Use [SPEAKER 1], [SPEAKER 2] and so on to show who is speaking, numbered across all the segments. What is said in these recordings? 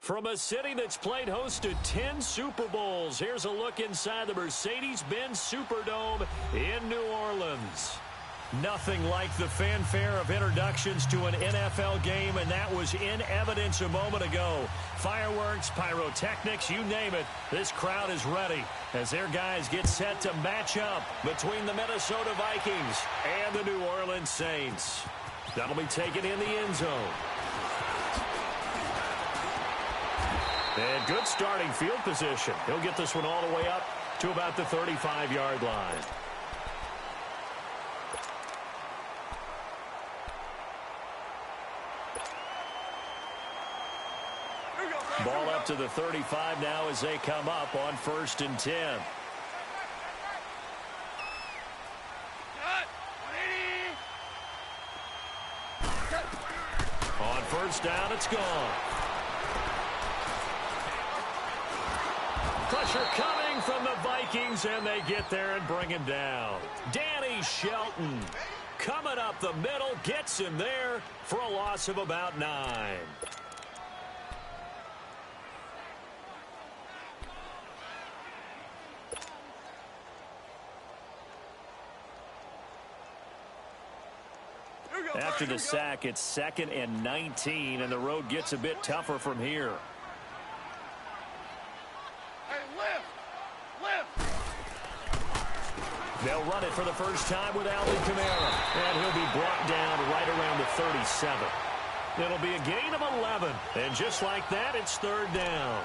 [SPEAKER 1] From a city that's played host to 10 Super Bowls, here's a look inside the Mercedes-Benz Superdome in New Orleans. Nothing like the fanfare of introductions to an NFL game, and that was in evidence a moment ago. Fireworks, pyrotechnics, you name it, this crowd is ready as their guys get set to match up between the Minnesota Vikings and the New Orleans Saints. That'll be taken in the end zone. And good starting field position. He'll get this one all the way up to about the 35-yard line. Ball up to the 35 now as they come up on 1st and 10. On 1st down, it's gone. Pressure coming from the Vikings, and they get there and bring him down. Danny Shelton coming up the middle, gets him there for a loss of about 9. After the sack, it's 2nd and 19, and the road gets a bit tougher from here. They'll run it for the first time with Alvin Kamara, and he'll be brought down right around the 37. It'll be a gain of 11, and just like that, it's 3rd down.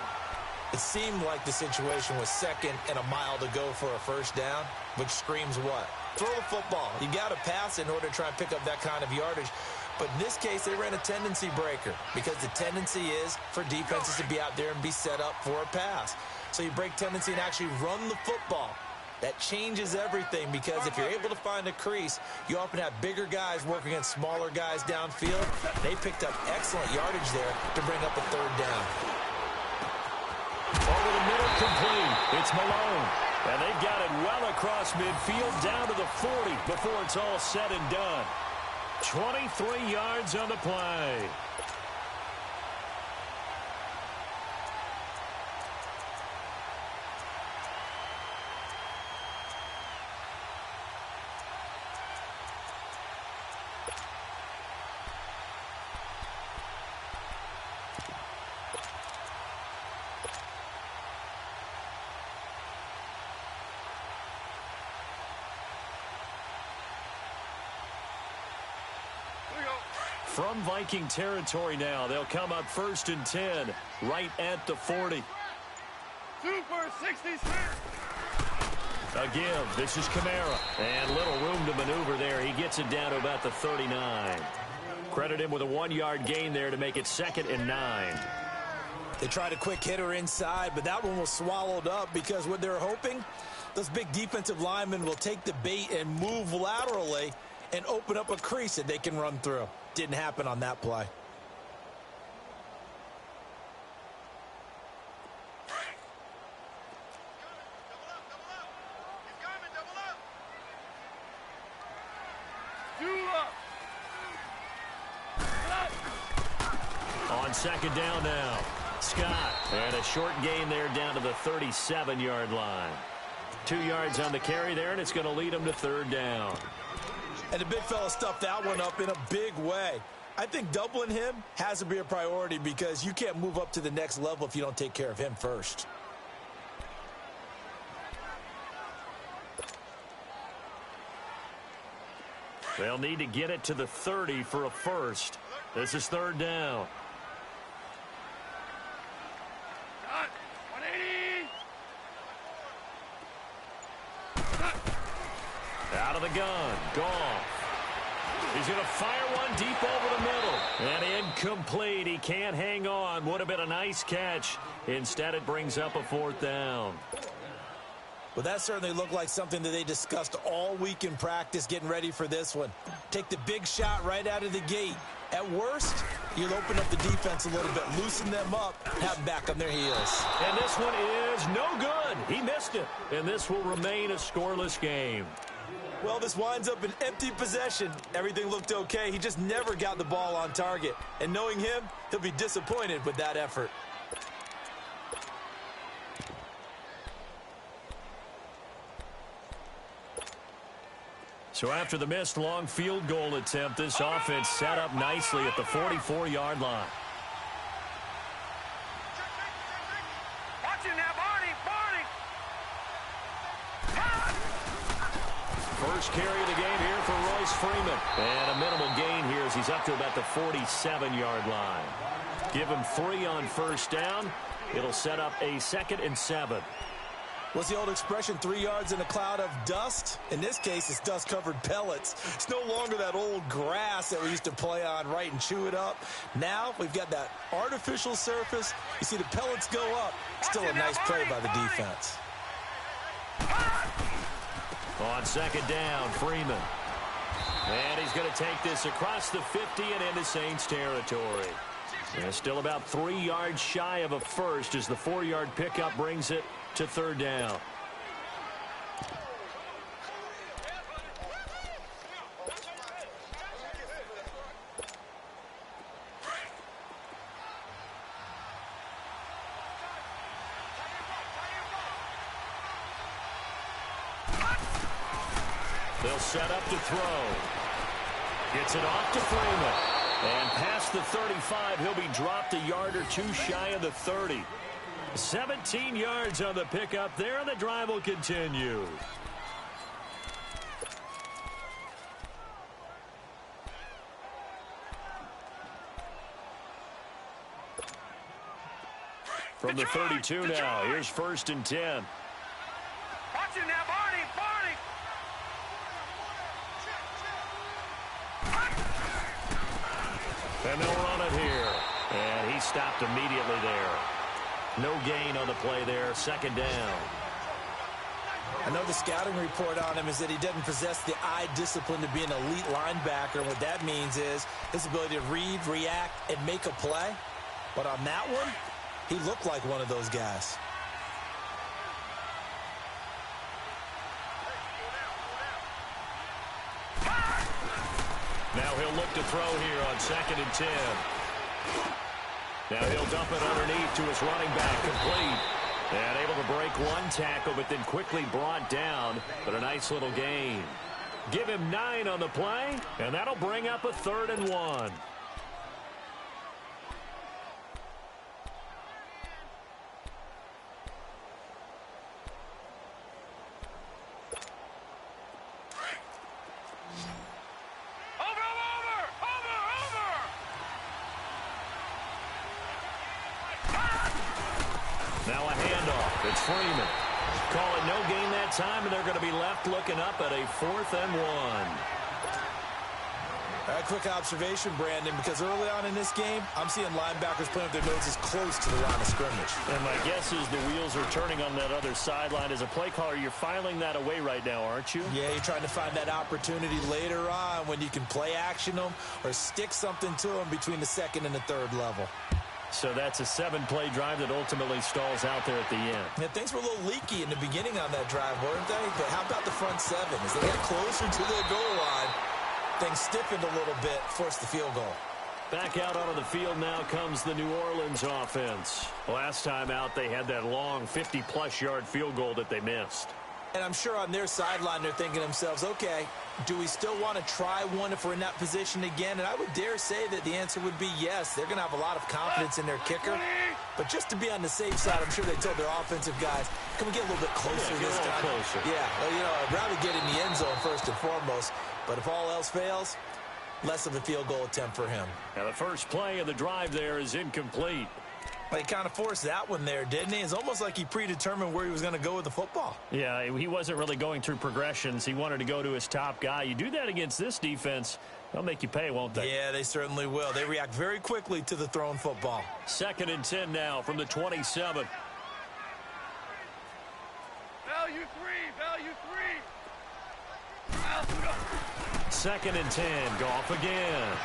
[SPEAKER 2] It seemed like the situation was 2nd and a mile to go for a 1st down, which screams what? Throw the football. You got to pass in order to try and pick up that kind of yardage. But in this case, they ran a tendency breaker because the tendency is for defenses to be out there and be set up for a pass. So you break tendency and actually run the football. That changes everything because if you're able to find a crease, you often have bigger guys working against smaller guys downfield. They picked up excellent yardage there to bring up a 3rd down.
[SPEAKER 1] Over the middle, complete. It's Malone. And they've got it well across midfield down to the 40 before it's all said and done. 23 yards on the play. From Viking territory now, they'll come up 1st and 10, right at the 40.
[SPEAKER 3] Super 66.
[SPEAKER 1] A give. This is Kamara. And little room to maneuver there. He gets it down to about the 39. Credit him with a 1-yard gain there to make it 2nd and 9.
[SPEAKER 2] They tried a quick hitter inside, but that one was swallowed up because what they're hoping, those big defensive linemen will take the bait and move laterally and open up a crease that they can run through. Didn't happen on that play.
[SPEAKER 1] On 2nd down now, Scott. And a short gain there down to the 37-yard line. 2 yards on the carry there, and it's going to lead them to 3rd down.
[SPEAKER 2] And the big fella stuffed that one up in a big way. I think doubling him has to be a priority because you can't move up to the next level if you don't take care of him first.
[SPEAKER 1] They'll need to get it to the 30 for a first. This is 3rd down. Out of the gun. Goff. He's going to fire one deep over the middle. And incomplete. He can't hang on. Would have been a nice catch. Instead, it brings up a 4th down.
[SPEAKER 2] Well, that certainly looked like something that they discussed all week in practice getting ready for this one. Take the big shot right out of the gate. At worst, you'll open up the defense a little bit, loosen them up, have them back on their heels.
[SPEAKER 1] And this one is no good. He missed it. And this will remain a scoreless game.
[SPEAKER 2] Well, this winds up an empty possession. Everything looked okay. He just never got the ball on target. And knowing him, he'll be disappointed with that effort.
[SPEAKER 1] So after the missed long field goal attempt, this offense set up nicely at the 44-yard line.
[SPEAKER 3] Watch him now, Barney!
[SPEAKER 1] First carry of the game here for Royce Freeman. And a minimal gain here as he's up to about the 47-yard line. Give him 3 on first down. It'll set up a 2nd and 7.
[SPEAKER 2] What's the old expression, 3 yards in a cloud of dust? In this case, it's dust-covered pellets. It's no longer that old grass that we used to play on, right, and chew it up. Now we've got that artificial surface. You see the pellets go up. Still a nice play by the defense.
[SPEAKER 1] On second down, Freeman. And he's going to take this across the 50 and into Saints territory. And still about 3 yards shy of a first as the 4-yard pickup brings it to third down. They'll set up to throw. Gets it off to Freeman. And past the 35, he'll be dropped a yard or 2 shy of the 30. 17 yards on the pickup there, and the drive will continue. From the 32 now, here's 1st and 10.
[SPEAKER 3] Watch him now, Barney!
[SPEAKER 1] And they'll run it here. And he stopped immediately there. No gain on the play there. 2nd down.
[SPEAKER 2] I know the scouting report on him is that he doesn't possess the eye discipline to be an elite linebacker. And what that means is his ability to read, react, and make a play. But on that one, he looked like one of those guys.
[SPEAKER 1] Now he'll look to throw here on 2nd and 10. Now he'll dump it underneath to his running back, complete. And able to break one tackle, but then quickly brought down. But a nice little gain. Give him 9 on the play, and that'll bring up a 3rd and 1. Now a handoff. It's Freeman. Call it no gain that time, and they're going to be left looking up at a 4th and 1.
[SPEAKER 2] A quick observation, Brandon, because early on in this game, I'm seeing linebackers playing with their noses close to the line of scrimmage.
[SPEAKER 1] And my guess is the wheels are turning on that other sideline. As a play caller, you're filing that away right now, aren't you?
[SPEAKER 2] Yeah, you're trying to find that opportunity later on when you can play action them or stick something to them between the 2nd and the 3rd level.
[SPEAKER 1] So that's a 7-play drive that ultimately stalls out there at the end.
[SPEAKER 2] Yeah, things were a little leaky in the beginning on that drive, weren't they? But how about the front 7? As they got closer to their goal line, things stiffened a little bit, forced the field goal.
[SPEAKER 1] Back out onto the field now comes the New Orleans offense. Last time out, they had that long 50-plus yard field goal that they missed.
[SPEAKER 2] And I'm sure on their sideline, they're thinking to themselves, okay, do we still want to try one if we're in that position again? And I would dare say that the answer would be yes. They're going to have a lot of confidence in their kicker. But just to be on the safe side, I'm sure they told their offensive guys, can we get a little bit closer this time?
[SPEAKER 1] Closer.
[SPEAKER 2] Yeah, well, I'd rather get in the end zone first and foremost. But if all else fails, less of a field goal attempt for him.
[SPEAKER 1] Now the first play of the drive there is incomplete.
[SPEAKER 2] But he kind of forced that one there, didn't he? It's almost like he predetermined where he was going to go with the football.
[SPEAKER 1] Yeah, he wasn't really going through progressions. He wanted to go to his top guy. You do that against this defense, they'll make you pay, won't they?
[SPEAKER 2] Yeah, they certainly will. They react very quickly to the thrown football.
[SPEAKER 1] 2nd and 10 now from the 27.
[SPEAKER 3] Value 3.
[SPEAKER 1] 2nd and 10. Goff again.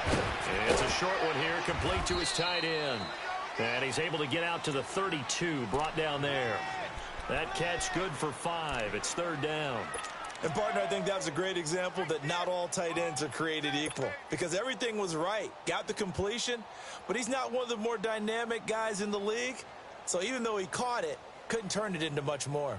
[SPEAKER 1] It's a short one here, complete to his tight end. And he's able to get out to the 32, brought down there. That catch good for 5. It's 3rd down.
[SPEAKER 2] And, partner, I think that's a great example that not all tight ends are created equal. Because everything was right. Got the completion, but he's not one of the more dynamic guys in the league. So even though he caught it, couldn't turn it into much more.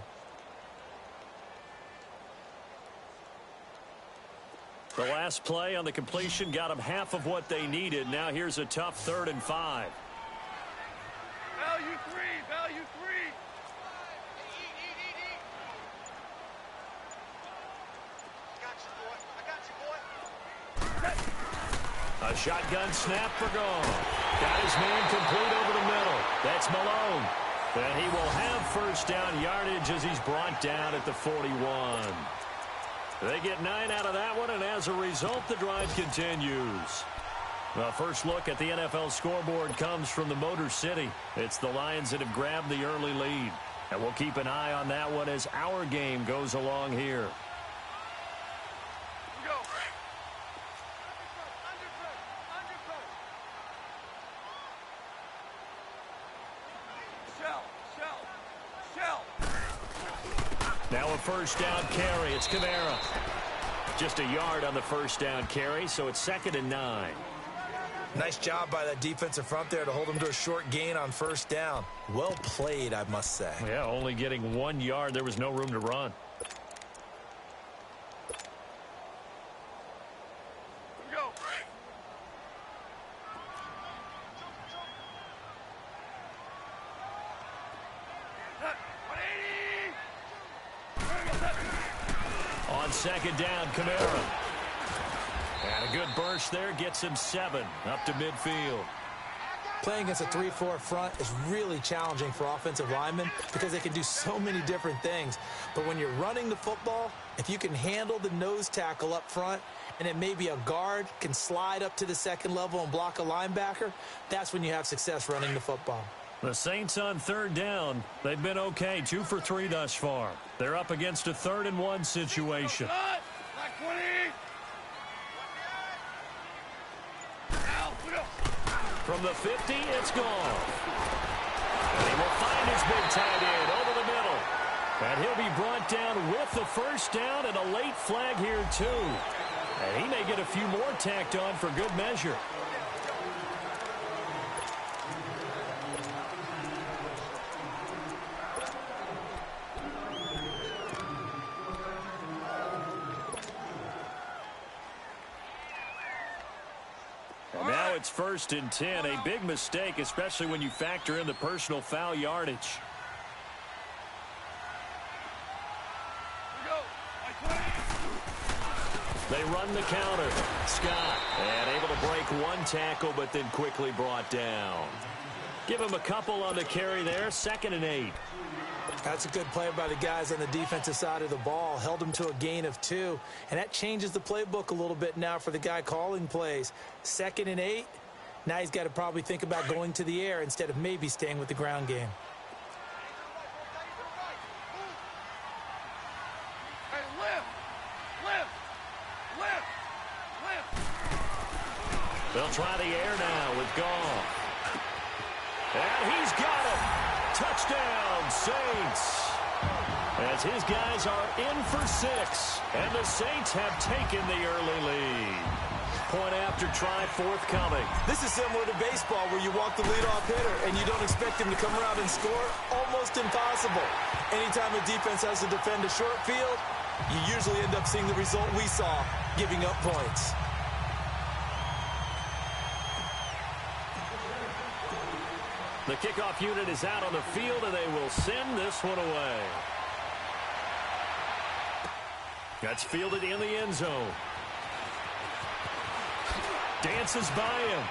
[SPEAKER 1] The last play on the completion got them half of what they needed. Now here's a tough 3rd and 5.
[SPEAKER 3] Value three. Value three.
[SPEAKER 1] A shotgun snap for Gone. Got his man complete over the middle. That's Malone. And he will have first down yardage as he's brought down at the 41. They get 9 out of that one, and as a result, the drive continues. The first look at the NFL scoreboard comes from the Motor City. It's the Lions that have grabbed the early lead. And we'll keep an eye on that one as our game goes along here. Now a first down carry. It's Kamara. Just a yard on the first down carry, so it's 2nd and 9.
[SPEAKER 2] Nice job by that defensive front there to hold them to a short gain on first down. Well played, I must say.
[SPEAKER 1] Yeah, only getting 1 yard. There was no room to run. On 2nd down, Kamara. And a good burst there gets him 7 up to midfield.
[SPEAKER 2] Playing against a 3-4 front is really challenging for offensive linemen because they can do so many different things. But when you're running the football, if you can handle the nose tackle up front and then maybe a guard can slide up to the 2nd level and block a linebacker, that's when you have success running the football.
[SPEAKER 1] The Saints on 3rd down. They've been okay, 2 for 3 thus far. They're up against a 3rd and 1 situation. From the 50, it's gone. And he will find his big tight end over the middle. And he'll be brought down with the first down and a late flag here, too. And he may get a few more tacked on for good measure. Now it's 1st and 10, a big mistake, especially when you factor in the personal foul yardage. They run the counter. Scott, and able to break 1 tackle, but then quickly brought down. Give him a couple on the carry there, 2nd and 8.
[SPEAKER 2] That's a good play by the guys on the defensive side of the ball. Held them to a gain of 2. And that changes the playbook a little bit now for the guy calling plays. 2nd and 8. Now he's got to probably think about going to the air instead of maybe staying with the ground game.
[SPEAKER 1] They'll try the air now with Goff. And he's got it. Touchdown, Saints. As his guys are in for 6. And the Saints have taken the early lead. Point after try forthcoming.
[SPEAKER 2] This is similar to baseball where you walk the leadoff hitter and you don't expect him to come around and score. Almost impossible. Anytime a defense has to defend a short field, you usually end up seeing the result we saw, giving up points.
[SPEAKER 1] The kickoff unit is out on the field, and they will send this one away. That's fielded in the end zone. Dances by him.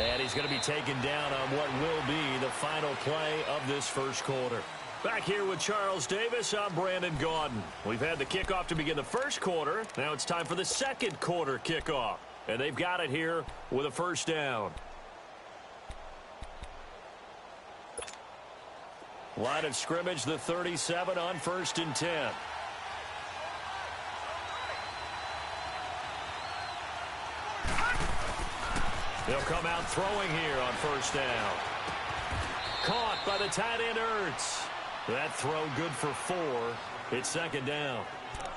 [SPEAKER 1] And he's going to be taken down on what will be the final play of this first quarter. Back here with Charles Davis, I'm Brandon Gaudin. We've had the kickoff to begin the first quarter. Now it's time for the second quarter kickoff. And they've got it here with a first down. Line of scrimmage, the 37 on 1st and 10. They'll come out throwing here on first down. Caught by the tight end, Ertz. That throw good for 4. It's 2nd down.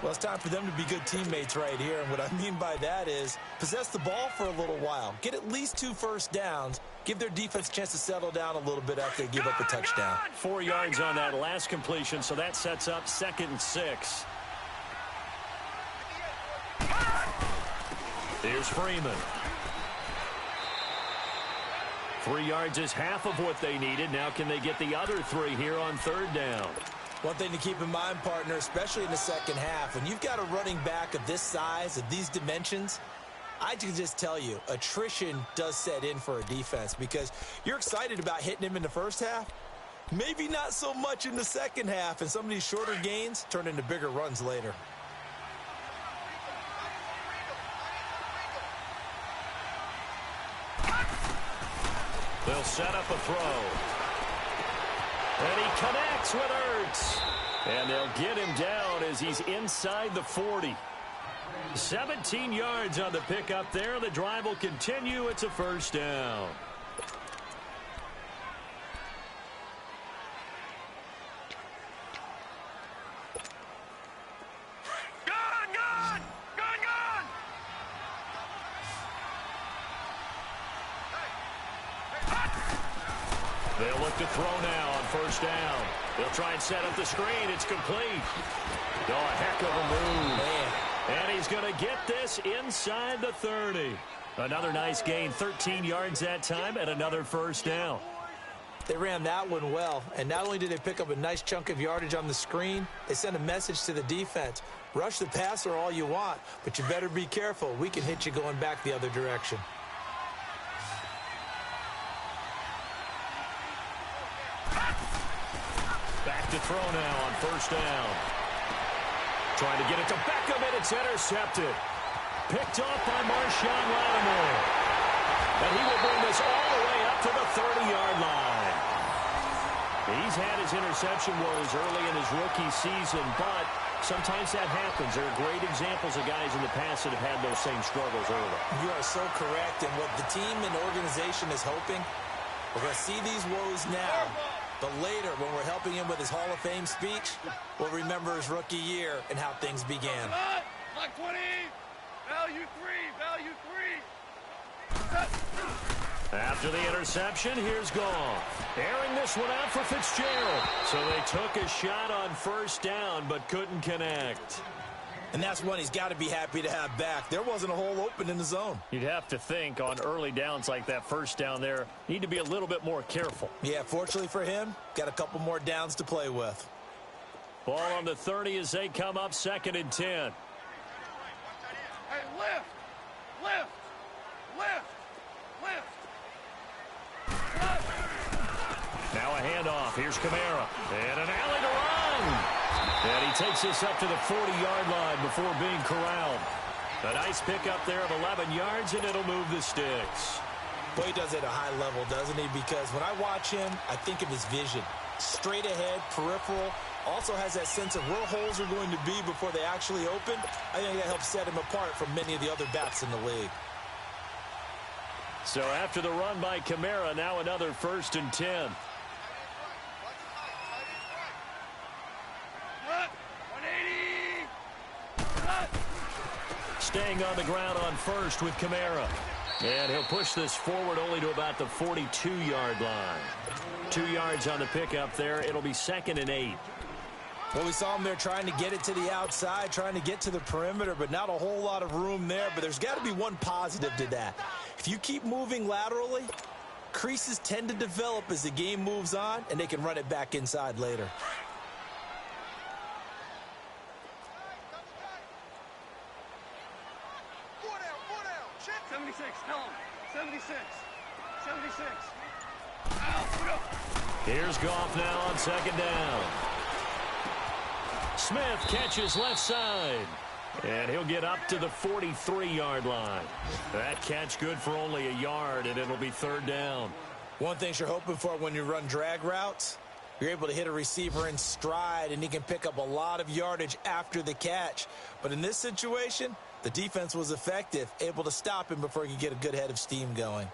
[SPEAKER 2] Well, it's time for them to be good teammates right here. And what I mean by that is possess the ball for a little while. Get at least 2 first downs. Give their defense a chance to settle down a little bit after they give up a touchdown.
[SPEAKER 1] 4 yards on that last completion, so that sets up 2nd and 6. Here's Freeman. 3 yards is half of what they needed. Now can they get the other 3 here on third down?
[SPEAKER 2] One thing to keep in mind, partner, especially in the second half, when you've got a running back of this size, of these dimensions, I can just tell you, attrition does set in for a defense because you're excited about hitting him in the first half. Maybe not so much in the second half, and some of these shorter gains turn into bigger runs later.
[SPEAKER 1] They'll set up a throw. And he connects with Ertz. And they'll get him down as he's inside the 40. 17 yards on the pickup there. The drive will continue. It's a first down. They'll look to throw now on first down. They'll try and set up the screen. It's complete. Oh, a heck of a move.
[SPEAKER 2] Man.
[SPEAKER 1] And he's going to get this inside the 30. Another nice gain, 13 yards that time, and another first down.
[SPEAKER 2] They ran that one well, and not only did they pick up a nice chunk of yardage on the screen, they sent a message to the defense. Rush the passer all you want, but you better be careful. We can hit you going back the other direction.
[SPEAKER 1] Back to throw now on first down. Trying to get it to Beckham, and it's intercepted. Picked off by Marshawn Lattimore. And he will bring this all the way up to the 30-yard line. He's had his interception woes early in his rookie season, but sometimes that happens. There are great examples of guys in the past that have had those same struggles early.
[SPEAKER 2] You are so correct, and what the team and organization is hoping, we're going to see these woes now. But later, when we're helping him with his Hall of Fame speech, we'll remember his rookie year and how things began.
[SPEAKER 3] Block 20. Value 3.
[SPEAKER 1] After the interception, here's Goff. Airing this one out for Fitzgerald. So they took a shot on first down, but couldn't connect.
[SPEAKER 2] And that's one he's got to be happy to have back. There wasn't a hole open in the zone.
[SPEAKER 1] You'd have to think on early downs like that first down there, need to be a little bit more careful.
[SPEAKER 2] Yeah, fortunately for him, got a couple more downs to play with.
[SPEAKER 1] Ball on the 30 as they come up 2nd and 10.
[SPEAKER 3] Hey, lift.
[SPEAKER 1] Now a handoff. Here's Kamara. And an alley to run. And he takes this up to the 40-yard line before being corralled. A nice pickup there of 11 yards, and it'll move the sticks.
[SPEAKER 2] Boy, he does it at a high level, doesn't he? Because when I watch him, I think of his vision. Straight ahead, peripheral. Also has that sense of where holes are going to be before they actually open. I think that helps set him apart from many of the other backs in the league.
[SPEAKER 1] So after the run by Kamara, now another 1st and 10. Staying on the ground on first with Kamara. And he'll push this forward only to about the 42-yard line. 2 yards on the pickup there. It'll be 2nd and 8.
[SPEAKER 2] Well, we saw him there trying to get it to the outside, trying to get to the perimeter, but not a whole lot of room there. But there's got to be one positive to that. If you keep moving laterally, creases tend to develop as the game moves on, and they can run it back inside later.
[SPEAKER 1] Here's Goff now on 2nd down. Smith catches left side. And he'll get up to the 43-yard line. That catch good for only a yard, and it'll be 3rd down.
[SPEAKER 2] One thing you're hoping for when you run drag routes, you're able to hit a receiver in stride, and he can pick up a lot of yardage after the catch. But in this situation, the defense was effective, able to stop him before he could get a good head of steam going.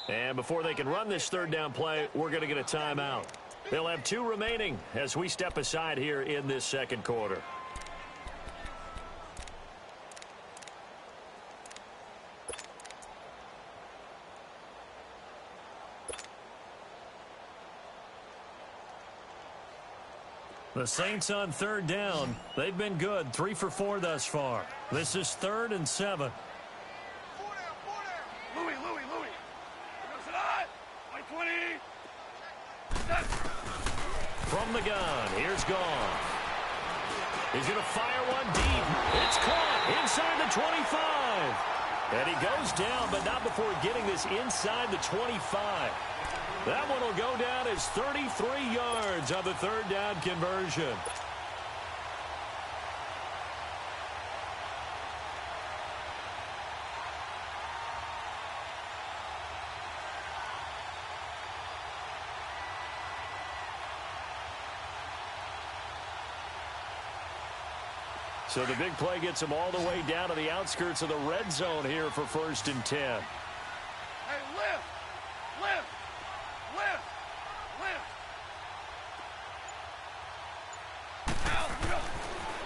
[SPEAKER 1] And before they can run this 3rd down play, we're going to get a timeout. They'll have 2 remaining as we step aside here in this 2nd quarter. The Saints on third down. They've been good, 3 for 4 thus far. This is 3rd and 7.
[SPEAKER 3] Louis. Goes it on. 20.
[SPEAKER 1] From the gun, here's Goff. He's going to fire one deep. It's caught inside the 25. And he goes down, but not before getting this inside the 25. That one will go down as 33 yards on the third down conversion. So the big play gets him all the way down to the outskirts of the red zone here for 1st and 10.
[SPEAKER 3] Hey, lift.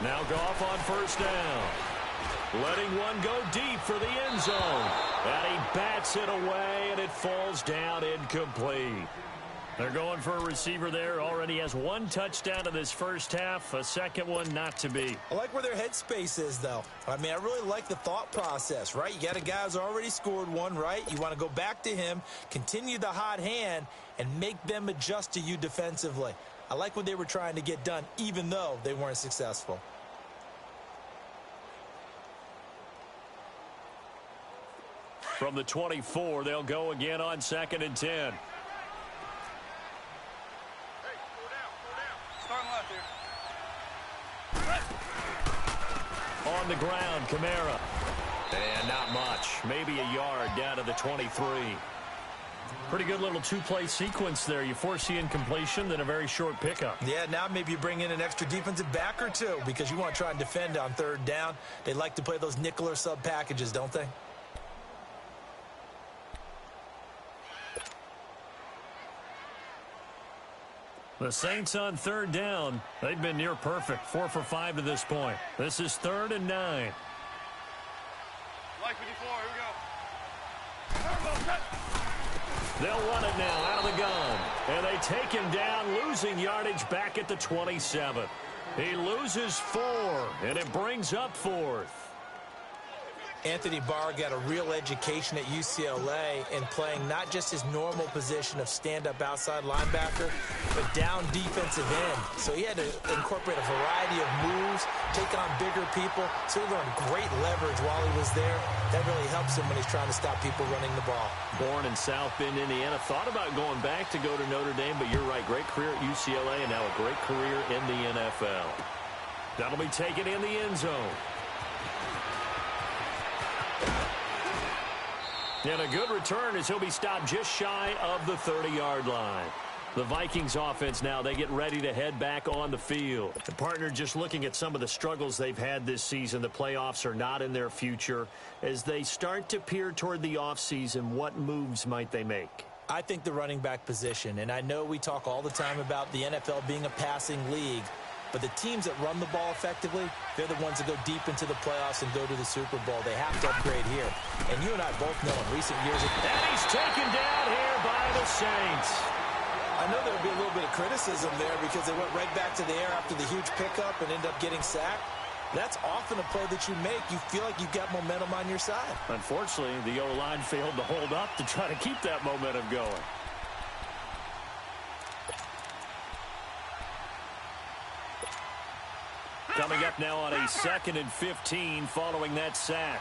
[SPEAKER 1] Now Goff on 1st down. Letting one go deep for the end zone. And he bats it away, and it falls down incomplete. They're going for a receiver there. Already has 1 touchdown in this first half. A second one not to be.
[SPEAKER 2] I like where their headspace is, though. I mean, I really like the thought process, right? You got a guy who's already scored one, right? You want to go back to him, continue the hot hand, and make them adjust to you defensively. I like what they were trying to get done, even though they weren't successful.
[SPEAKER 1] From the 24, they'll go again on 2nd and 10. On the ground, Kamara. And not much. Maybe a yard down to the 23. Pretty good little 2-play sequence there. You force the incompletion, then a very short pickup.
[SPEAKER 2] Yeah, now maybe you bring in an extra defensive back or two because you want to try and defend on 3rd down. They like to play those nickel or sub packages, don't they?
[SPEAKER 1] The Saints on 3rd down. They've been near perfect. 4 for 5 to this point. This is 3rd and 9.
[SPEAKER 3] Like 54, here we go.
[SPEAKER 1] They'll run it now out of the gun. And they take him down, losing yardage back at the 27. He loses 4, and it brings up 4th.
[SPEAKER 2] Anthony Barr got a real education at UCLA in playing not just his normal position of stand-up outside linebacker, but down defensive end. So he had to incorporate a variety of moves, take on bigger people. So he learned great leverage while he was there. That really helps him when he's trying to stop people running the ball.
[SPEAKER 1] Born in South Bend, Indiana. Thought about going back to go to Notre Dame, but you're right. Great career at UCLA and now a great career in the NFL. That'll be taken in the end zone. And a good return as he'll be stopped just shy of the 30-yard line. The Vikings offense now, they get ready to head back on the field. The partner just looking at some of the struggles they've had this season. The playoffs are not in their future. As they start to peer toward the offseason, what moves might they make?
[SPEAKER 2] I think the running back position, and I know we talk all the time about the NFL being a passing league, but the teams that run the ball effectively, they're the ones that go deep into the playoffs and go to the Super Bowl. They have to upgrade here. And you and I both know in recent years...
[SPEAKER 1] And he's taken down here by the Saints.
[SPEAKER 2] I know there will be a little bit of criticism there because they went right back to the air after the huge pickup and ended up getting sacked. That's often a play that you make. You feel like you've got momentum on your side.
[SPEAKER 1] Unfortunately, the O-line failed to hold up to try to keep that momentum going. Coming up now on a 2nd and 15 following that sack.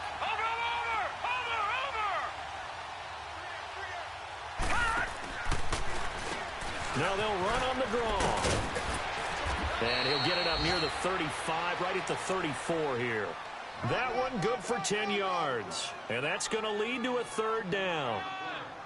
[SPEAKER 1] Now they'll run on the draw. And he'll get it up near the 35, right at the 34 here. That one good for 10 yards. And that's going to lead to a 3rd down.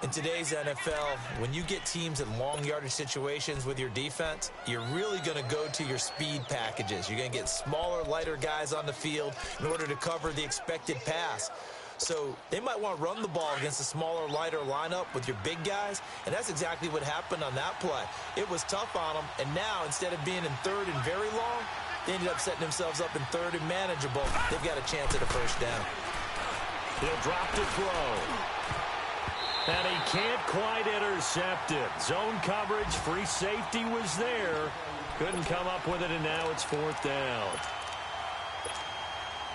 [SPEAKER 2] In today's NFL, when you get teams in long yardage situations with your defense, you're really going to go to your speed packages. You're going to get smaller, lighter guys on the field in order to cover the expected pass. So they might want to run the ball against a smaller, lighter lineup with your big guys, and that's exactly what happened on that play. It was tough on them, and now instead of being in 3rd and very long, they ended up setting themselves up in 3rd and manageable. They've got a chance at a 1st down.
[SPEAKER 1] He'll drop to throw. And he can't quite intercept it. Zone coverage, free safety was there. Couldn't come up with it, and now it's 4th down.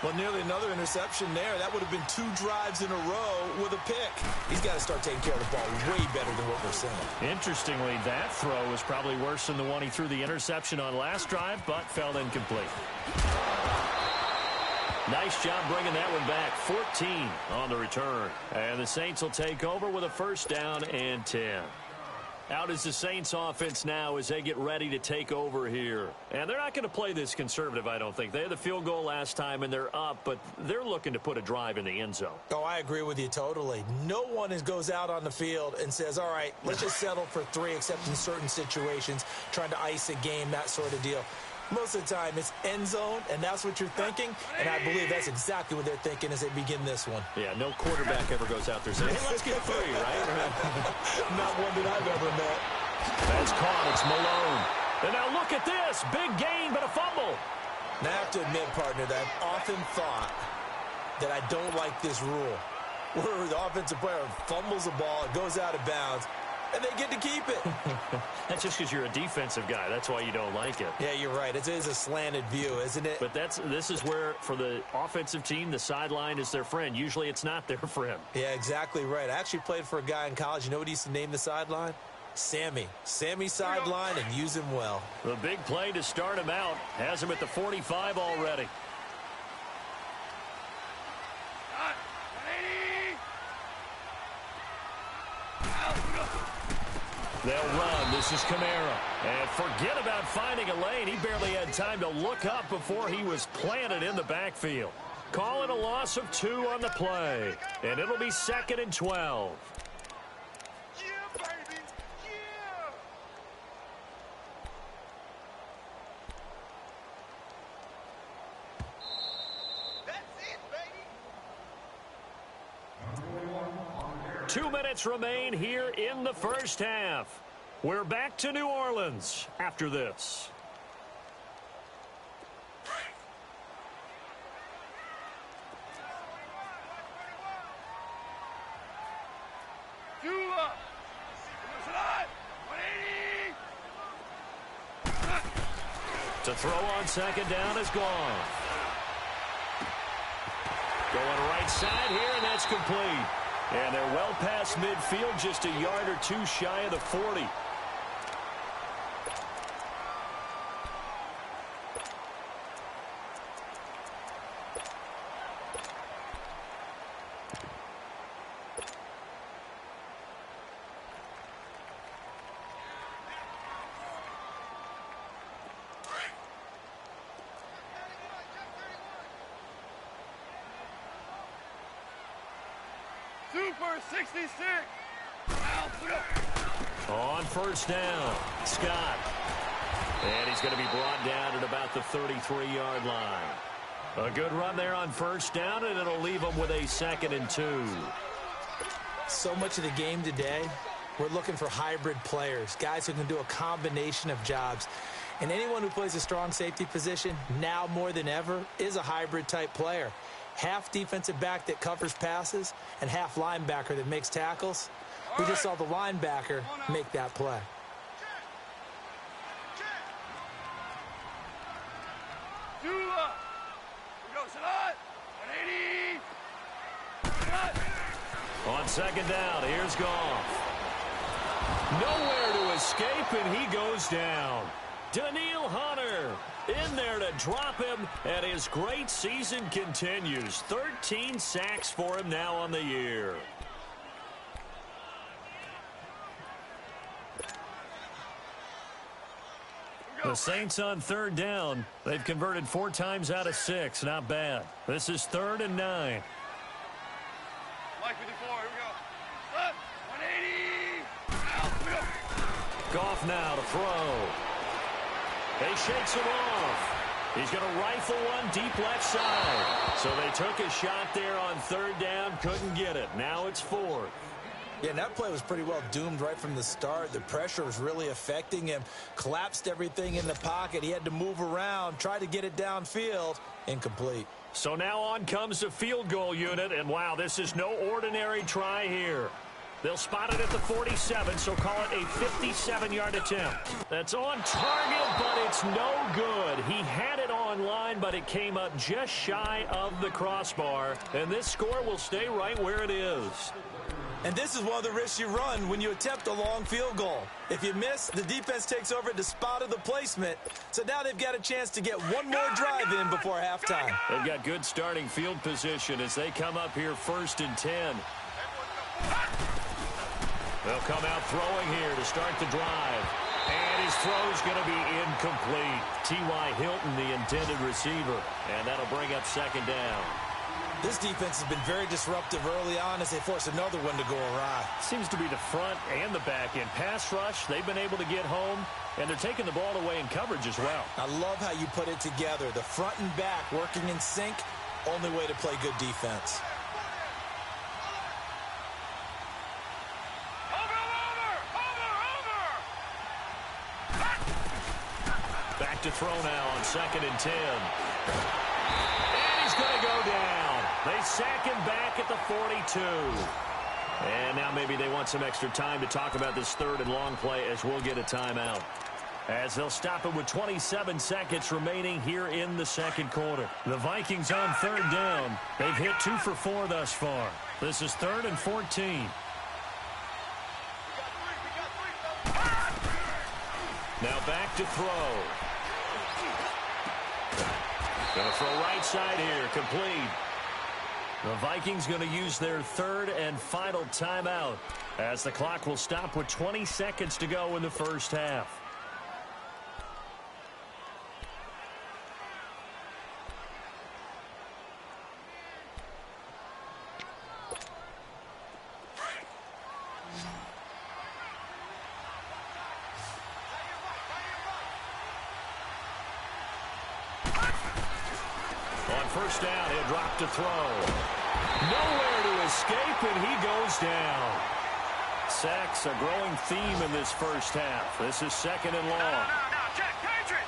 [SPEAKER 2] Well, nearly another interception there. That would have been 2 drives in a row with a pick. He's got to start taking care of the ball way better than what we're seeing.
[SPEAKER 1] Interestingly, that throw was probably worse than the one he threw the interception on last drive, but fell incomplete. Nice job bringing that one back. 14 on the return. And the Saints will take over with a 1st down and 10. Out is the Saints offense now as they get ready to take over here. And they're not going to play this conservative, I don't think. They had the field goal last time, and they're up, but they're looking to put a drive in the end zone.
[SPEAKER 2] Oh, I agree with you totally. No one goes out on the field and says, all right, let's just settle for 3, except in certain situations, trying to ice a game, that sort of deal. Most of the time, it's end zone, and that's what you're thinking, and I believe that's exactly what they're thinking as they begin this one.
[SPEAKER 1] Yeah, no quarterback ever goes out there saying, hey, let's get 3, right?
[SPEAKER 2] Not one that I've ever met.
[SPEAKER 1] That's caught. It's Malone. And now look at this. Big gain, but a fumble.
[SPEAKER 2] Now, I have to admit, partner, that I've often thought that I don't like this rule, where the offensive player fumbles the ball, it goes out of bounds, and they get to keep it.
[SPEAKER 1] That's just because you're a defensive guy. That's why you don't like it.
[SPEAKER 2] Yeah, you're right. It is a slanted view, isn't it?
[SPEAKER 1] But this is where, for the offensive team, the sideline is their friend. Usually it's not their friend.
[SPEAKER 2] Yeah, exactly right. I actually played for a guy in college. You know what he used to name the sideline? Sammy. Sammy sideline, and use him well.
[SPEAKER 1] The big play to start him out has him at the 45 already. They'll run. This is Kamara. And forget about finding a lane. He barely had time to look up before he was planted in the backfield. Call it a loss of 2 on the play. And it'll be 2nd and 12.
[SPEAKER 3] Yeah, baby. Yeah. That's it, baby.
[SPEAKER 1] 2 minutes remain here in the first half. We're back to New Orleans after this. To throw on 2nd down is gone. Going right side here, and that's complete. And they're well past midfield, just a yard or 2 shy of the 40.
[SPEAKER 3] Super 66.
[SPEAKER 1] On 1st down, Scott. And he's going to be brought down at about the 33-yard line. A good run there on 1st down, and it'll leave him with a 2nd and 2.
[SPEAKER 2] So much of the game today, we're looking for hybrid players, guys who can do a combination of jobs. And anyone who plays a strong safety position, now more than ever, is a hybrid-type player. Half defensive back that covers passes and half linebacker that makes tackles. We just saw the linebacker make that play.
[SPEAKER 1] On 2nd down, here's Goff. Nowhere to escape, and he goes down. Daniil Hunter in there to drop him, and his great season continues. 13 sacks for him now on the year. The Saints on 3rd down. They've converted 4 times out of 6. Not bad. This is 3rd and 9.
[SPEAKER 3] Like 54, here we go. Left, 180.
[SPEAKER 1] Goff now to throw. He shakes him off. He's going to rifle one deep left side. So they took a shot there on 3rd down, couldn't get it. Now it's 4th.
[SPEAKER 2] Yeah, and that play was pretty well doomed right from the start. The pressure was really affecting him. Collapsed everything in the pocket. He had to move around, try to get it downfield. Incomplete.
[SPEAKER 1] So now on comes the field goal unit, and wow, this is no ordinary try here. They'll spot it at the 47, so call it a 57-yard attempt. That's on target, but it's no good. He had it on line, but it came up just shy of the crossbar, and this score will stay right where it is.
[SPEAKER 2] And this is one of the risks you run when you attempt a long field goal. If you miss, the defense takes over at the spot of the placement. So now they've got a chance to get one more drive in before halftime.
[SPEAKER 1] They've got good starting field position as they come up here 1st and 10. They'll come out throwing here to start the drive. And his throw's going to be incomplete. T.Y. Hilton, the intended receiver. And that'll bring up 2nd down.
[SPEAKER 2] This defense has been very disruptive early on as they force another one to go awry.
[SPEAKER 1] Seems to be the front and the back end. Pass rush, they've been able to get home, and they're taking the ball away in coverage as well.
[SPEAKER 2] I love how you put it together. The front and back working in sync, only way to play good defense.
[SPEAKER 1] Back to throw now on 2nd and 10. And he's going to go down. They sack him back at the 42. And now maybe they want some extra time to talk about this 3rd and long play as we'll get a timeout. As they'll stop it with 27 seconds remaining here in the 2nd quarter. The Vikings on 3rd down. They've hit 2 for 4 thus far. This is 3rd and 14. Now back to throw. Going to throw right side here, complete. The Vikings going to use their 3rd and final timeout as the clock will stop with 20 seconds to go in the first half. On 1st down, he'll drop to throw. Nowhere to escape, and he goes down. Sacks a growing theme in this first half. This is 2nd and long.
[SPEAKER 3] No, check. Patriot!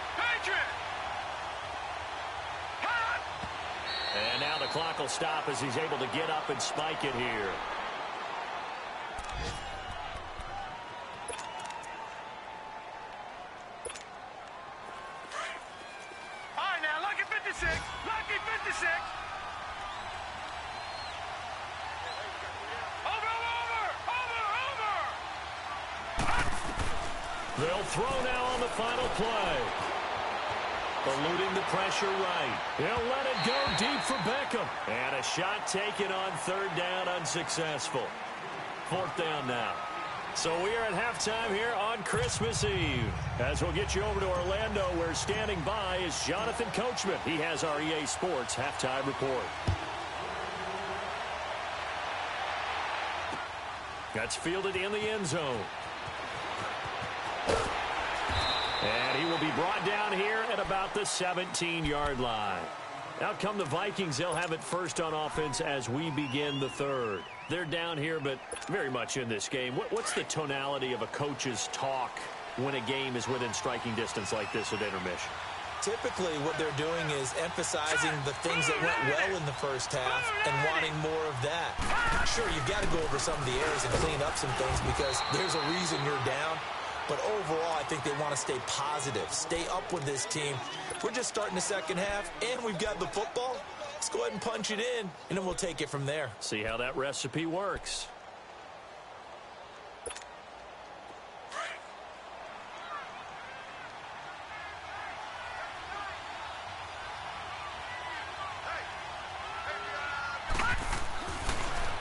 [SPEAKER 1] And now the clock will stop as he's able to get up and spike it here.
[SPEAKER 3] All right, now, lucky 56. Lucky 56.
[SPEAKER 1] They'll throw now on the final play. Eluding the pressure right. He'll let it go deep for Beckham. And a shot taken on 3rd down, unsuccessful. 4th down now. So we are at halftime here on Christmas Eve. As we'll get you over to Orlando, where standing by is Jonathan Coachman. He has our EA Sports halftime report. That's fielded in the end zone. And he will be brought down here at about the 17-yard line. Out come the Vikings. They'll have it first on offense as we begin the 3rd. They're down here, but very much in this game. What's the tonality of a coach's talk when a game is within striking distance like this at intermission?
[SPEAKER 2] Typically, what they're doing is emphasizing the things that went well in the first half and wanting more of that. Sure, you've got to go over some of the errors and clean up some things because there's a reason you're down. But overall, I think they want to stay positive, stay up with this team. We're just starting the second half, and we've got the football. Let's go ahead and punch it in, and then we'll take it from there.
[SPEAKER 1] See how that recipe works.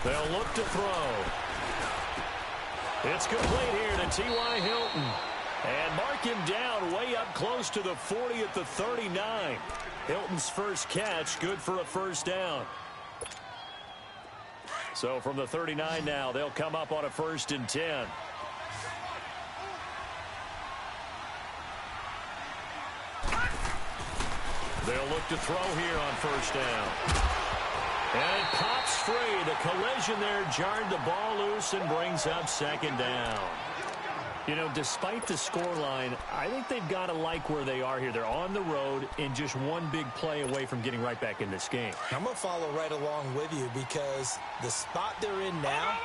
[SPEAKER 1] They'll look to throw. It's complete here to T.Y. Hilton. And mark him down way up close to the 40 at the 39. Hilton's first catch, good for a first down. So from the 39 now, they'll come up on a 1st and 10. They'll look to throw here on 1st down. And it pops free. The collision there jarred the ball loose and brings up 2nd down. You know, despite the scoreline, I think they've got to like where they are here. They're on the road and just one big play away from getting right back in this game.
[SPEAKER 2] I'm going to follow right along with you because the spot they're in now,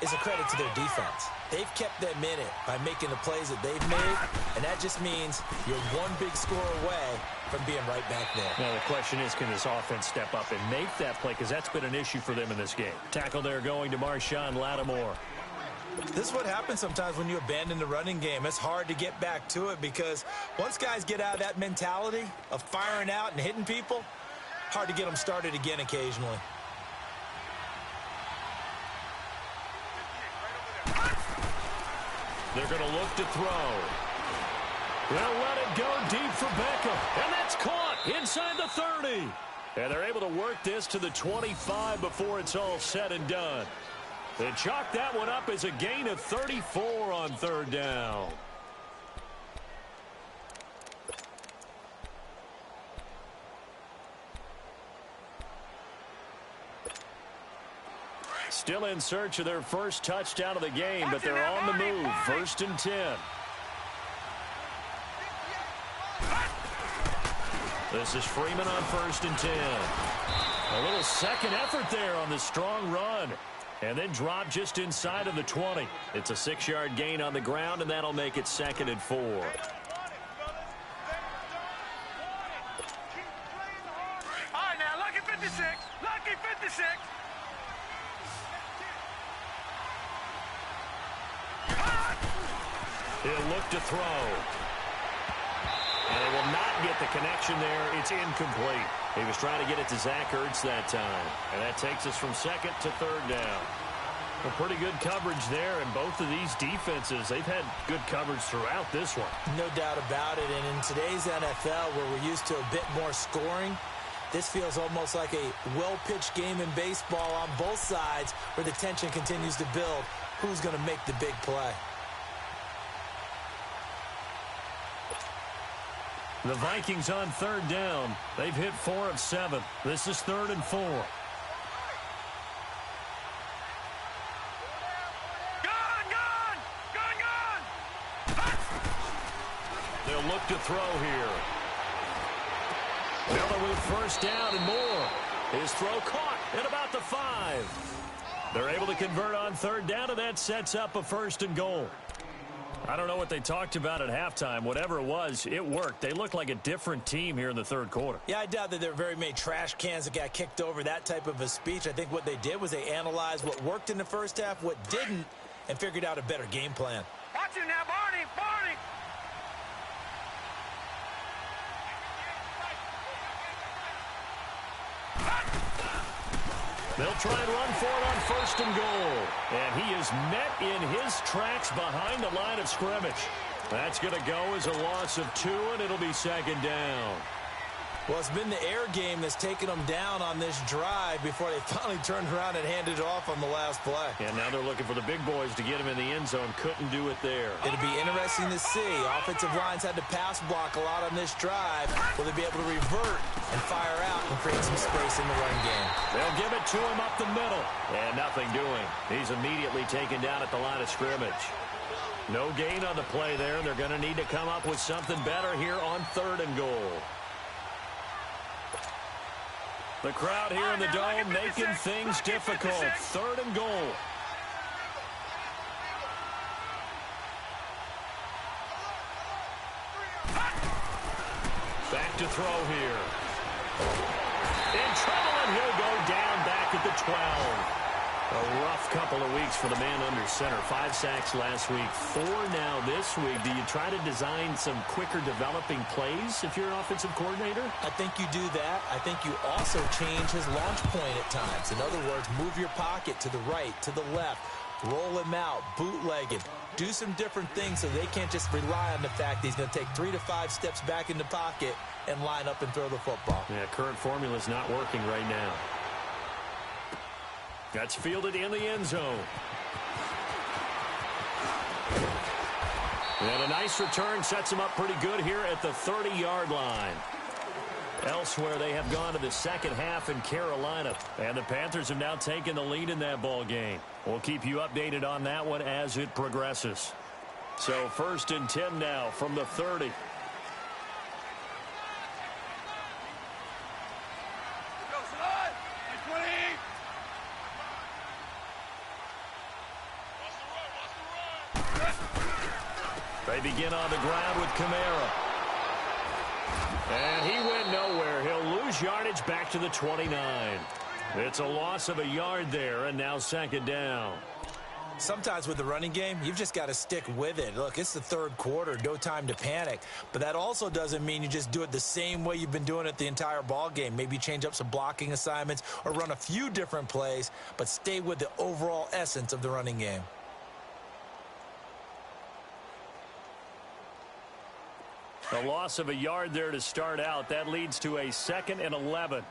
[SPEAKER 2] is a credit to their defense. They've kept them in it by making the plays that they've made, and that just means you're one big score away from being right back there.
[SPEAKER 1] Now, the question is, can this offense step up and make that play? Because that's been an issue for them in this game. Tackle there going to Marshawn Lattimore.
[SPEAKER 2] This is what happens sometimes when you abandon the running game. It's hard to get back to it because once guys get out of that mentality of firing out and hitting people, hard to get them started again occasionally.
[SPEAKER 1] They're going to look to throw. They'll let it go deep for Beckham. And that's caught inside the 30. And they're able to work this to the 25 before it's all said and done. They chalk that one up as a gain of 34 on third down. Still in search of their first touchdown of the game, but they're on the move. 1st and 10. This is Freeman on 1st and 10. A little second effort there on the strong run. And then drop just inside of the 20. It's a 6-yard gain on the ground, and that'll make it 2nd and 4.
[SPEAKER 3] All right, now, lucky 56. Lucky 56.
[SPEAKER 1] He'll look to throw. And they will not get the connection there. It's incomplete. He was trying to get it to Zach Ertz that time. And that takes us from 2nd to 3rd down. A pretty good coverage there, and both of these defenses, they've had good coverage throughout this one.
[SPEAKER 2] No doubt about it. And in today's NFL, where we're used to a bit more scoring, this feels almost like a well-pitched game in baseball on both sides where the tension continues to build. Who's going to make the big play?
[SPEAKER 1] The Vikings on 3rd down. They've hit 4 of 7. This is 3rd and 4. They'll look to throw here. Miller with 1st down and more. His throw caught at about the 5. They're able to convert on 3rd down, and that sets up a 1st and goal. I don't know what they talked about at halftime. Whatever it was, it worked. They look like a different team here in the 3rd quarter.
[SPEAKER 2] Yeah, I doubt that there are very many trash cans that got kicked over, that type of a speech. I think what they did was they analyzed what worked in the first half, what didn't, and figured out a better game plan.
[SPEAKER 3] Watch it now, Barney. Barney.
[SPEAKER 1] They'll try and run for it on 1st and goal. And he is met in his tracks behind the line of scrimmage. That's going to go as a loss of 2, and it'll be 2nd down.
[SPEAKER 2] Well, it's been the air game that's taken them down on this drive before they finally turned around and handed it off on the last play.
[SPEAKER 1] And now they're looking for the big boys to get him in the end zone. Couldn't do it there.
[SPEAKER 2] It'll be interesting to see. Offensive lines had to pass block a lot on this drive. Will they be able to revert and fire out and create some space in the run game?
[SPEAKER 1] They'll give it to him up the middle. And nothing doing. He's immediately taken down at the line of scrimmage. No gain on the play there. They're going to need to come up with something better here on 3rd and goal. The crowd here in the dome making things difficult. 3rd and goal. Back to throw here. In trouble, and he'll go down back at the 12. A rough couple of weeks for the man under center. 5 sacks last week, 4 now this week. Do you try to design some quicker developing plays if you're an offensive coordinator?
[SPEAKER 2] I think you do that. I think you also change his launch point at times. In other words, move your pocket to the right, to the left, roll him out, bootleg him. Do some different things so they can't just rely on the fact that he's going to take 3 to 5 steps back in the pocket and line up and throw the football.
[SPEAKER 1] Yeah, current formula is not working right now. That's fielded in the end zone. And a nice return sets him up pretty good here at the 30-yard line. Elsewhere, they have gone to the second half in Carolina. And the Panthers have now taken the lead in that ball game. We'll keep you updated on that one as it progresses. So 1st and 10 now from the 30. They begin on the ground with Kamara. And he went nowhere. He'll lose yardage back to the 29. It's a loss of a yard there, and now second down.
[SPEAKER 2] Sometimes with the running game, you've just got to stick with it. Look, it's the third quarter, no time to panic. But that also doesn't mean you just do it the same way you've been doing it the entire ball game. Maybe change up some blocking assignments or run a few different plays, but stay with the overall essence of the running game.
[SPEAKER 1] A loss of a yard there to start out. That leads to a 2nd and 11.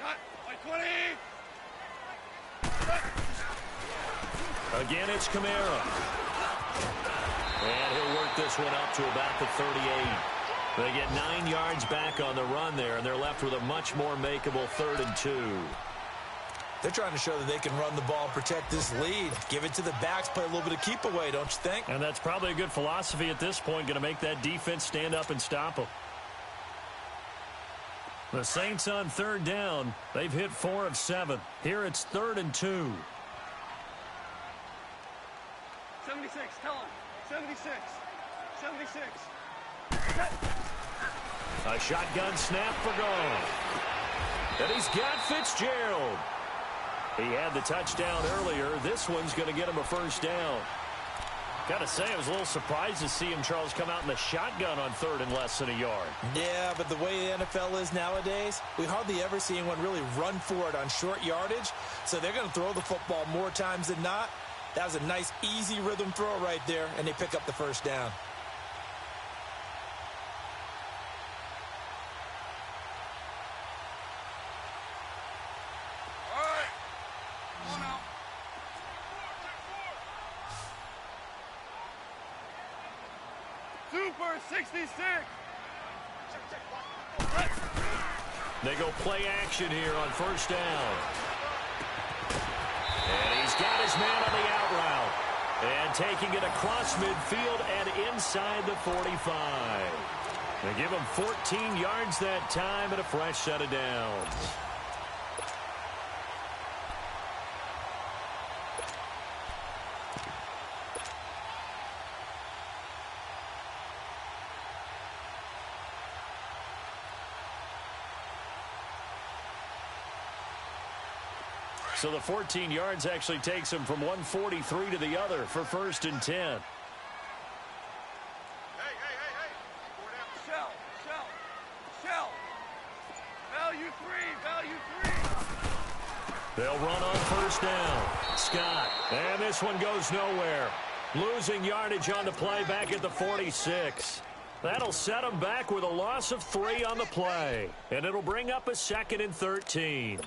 [SPEAKER 3] Cut. My 20.
[SPEAKER 1] Again, it's Kamara. And he'll work this one up to about the 38. They get 9 yards back on the run there, and they're left with a much more makeable 3rd and 2.
[SPEAKER 2] They're trying to show that they can run the ball and protect this lead. Give it to the backs, play a little bit of keep away, don't you think?
[SPEAKER 1] And that's probably a good philosophy at this point, going to make that defense stand up and stop them. The Saints on 3rd down. They've hit 4 of 7. Here it's 3rd and 2.
[SPEAKER 3] 76. Tell him. 76. 76.
[SPEAKER 1] A shotgun snap for goal. And he's got Fitzgerald. He had the touchdown earlier. This one's going to get him a 1st down. Got to say, I was a little surprised to see him, Charles, come out in the shotgun on 3rd and less than a yard.
[SPEAKER 2] Yeah, but the way the NFL is nowadays, we hardly ever see anyone really run for it on short yardage. So they're going to throw the football more times than not. That was a nice, easy rhythm throw right there, and they pick up the 1st down.
[SPEAKER 3] All right. Come on now. Super 66.
[SPEAKER 1] They go play action here on 1st down. And he's got his man on the out route. And taking it across midfield and inside the 45. They give him 14 yards that time and a fresh set of downs. So the 14 yards actually takes him from 143 to the other for 1st and 10.
[SPEAKER 3] Hey. Shell. Value 3.
[SPEAKER 1] They'll run on 1st down. Scott. And this one goes nowhere. Losing yardage on the play back at the 46. That'll set them back with a loss of 3 on the play. And it'll bring up a 2nd and 13.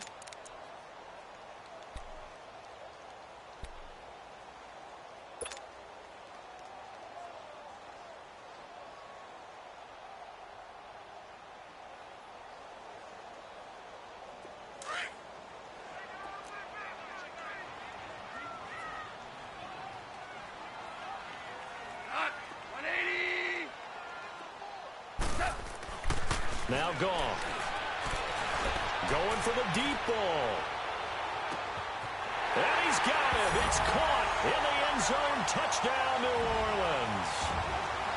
[SPEAKER 1] Now Goff. Going for the deep ball. And he's got it. It's caught in the end zone. Touchdown, New Orleans.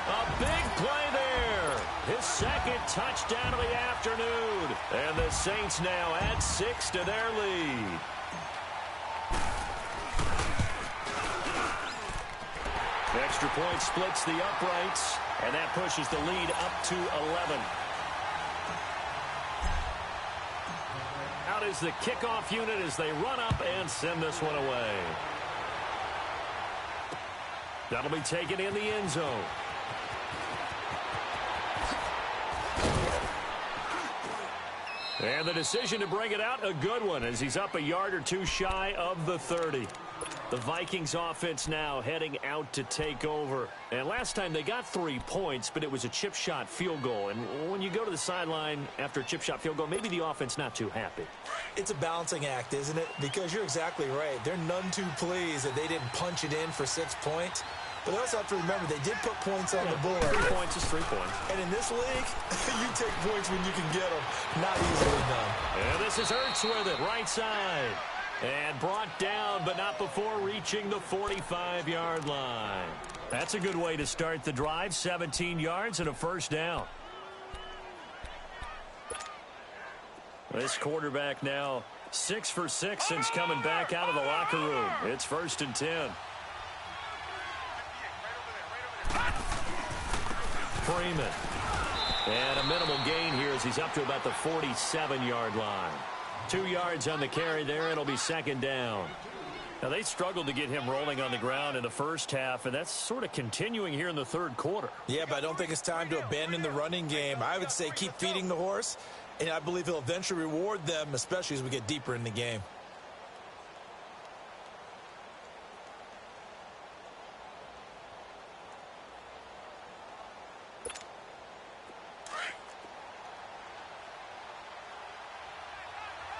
[SPEAKER 1] A big play there. His 2nd touchdown of the afternoon. And the Saints now add 6 to their lead. Extra point splits the uprights. And that pushes the lead up to 11. Out is the kickoff unit as they run up and send this one away. That'll be taken in the end zone. And the decision to bring it out, a good one, as he's up a yard or 2 shy of the 30. The Vikings offense now heading out to take over. And last time they got 3 points, but it was a chip shot field goal. And when you go to the sideline after a chip shot field goal, maybe the offense not too happy.
[SPEAKER 2] It's a balancing act, isn't it? Because you're exactly right. They're none too pleased that they didn't punch it in for 6 points. But they also have to remember they did put points on the board.
[SPEAKER 1] 3 points is 3 points.
[SPEAKER 2] And in this league, you take points when you can get them. Not easily done.
[SPEAKER 1] And this is Ertz with it, right side. And brought down, but not before reaching the 45-yard line. That's a good way to start the drive. 17 yards and a first down. This quarterback now 6 for 6 since coming back out of the locker room. It's 1st and 10. Freeman. And a minimal gain here as he's up to about the 47-yard line. 2 yards on the carry there. It'll be 2nd down. Now, they struggled to get him rolling on the ground in the first half, and that's sort of continuing here in the third quarter.
[SPEAKER 2] Yeah, but I don't think it's time to abandon the running game. I would say keep feeding the horse, and I believe he'll eventually reward them, especially as we get deeper in the game.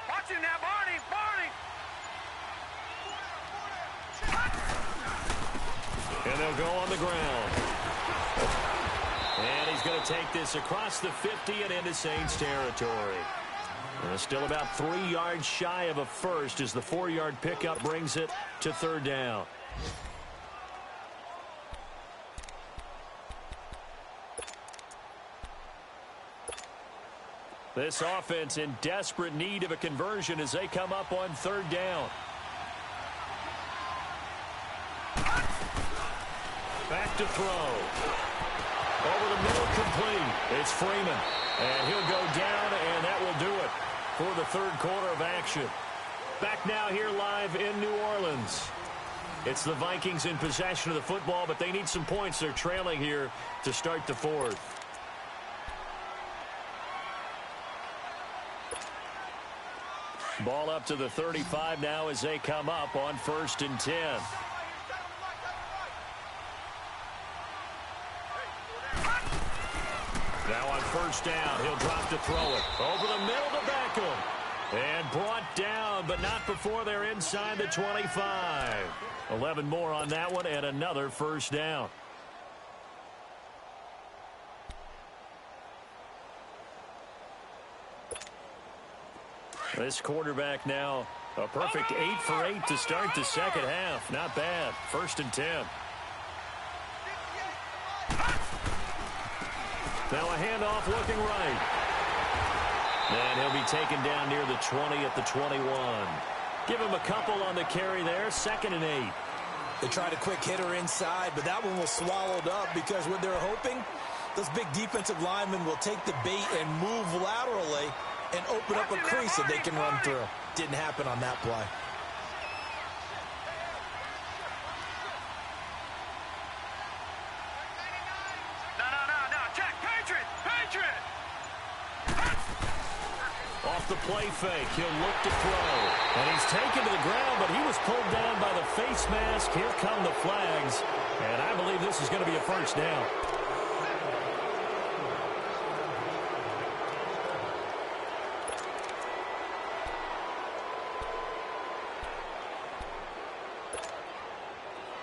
[SPEAKER 3] Watch him now, Barney! Barney!
[SPEAKER 1] And they'll go on the ground. And he's going to take this across the 50 and into Saints territory. Still about 3 yards shy of a first as the 4-yard pickup brings it to 3rd down. This offense in desperate need of a conversion as they come up on 3rd down. Back to throw. Over the middle, complete. It's Freeman. And he'll go down, and that will do it for the third quarter of action. Back now here live in New Orleans. It's the Vikings in possession of the football, but they need some points. They're trailing here to start the fourth. Ball up to the 35 now as they come up on 1st and 10. Now on 1st down, he'll drop to throw it. Over the middle to Beckham. And brought down, but not before they're inside the 25. 11 more on that one and another 1st down. This quarterback now a perfect 8 for 8 to start the second half. Not bad. 1st and 10. Now a handoff looking right. And he'll be taken down near the 20 at the 21. Give him a couple on the carry there. 2nd and 8.
[SPEAKER 2] They tried a quick hitter inside, but that one was swallowed up because what they're hoping, those big defensive linemen will take the bait and move laterally and open up a crease that they can run through. Didn't happen on that play.
[SPEAKER 3] No. Check. Patriot! Patriot!
[SPEAKER 1] Off the play fake, he'll look to throw. And he's taken to the ground, but he was pulled down by the face mask. Here come the flags. And I believe this is going to be a 1st down.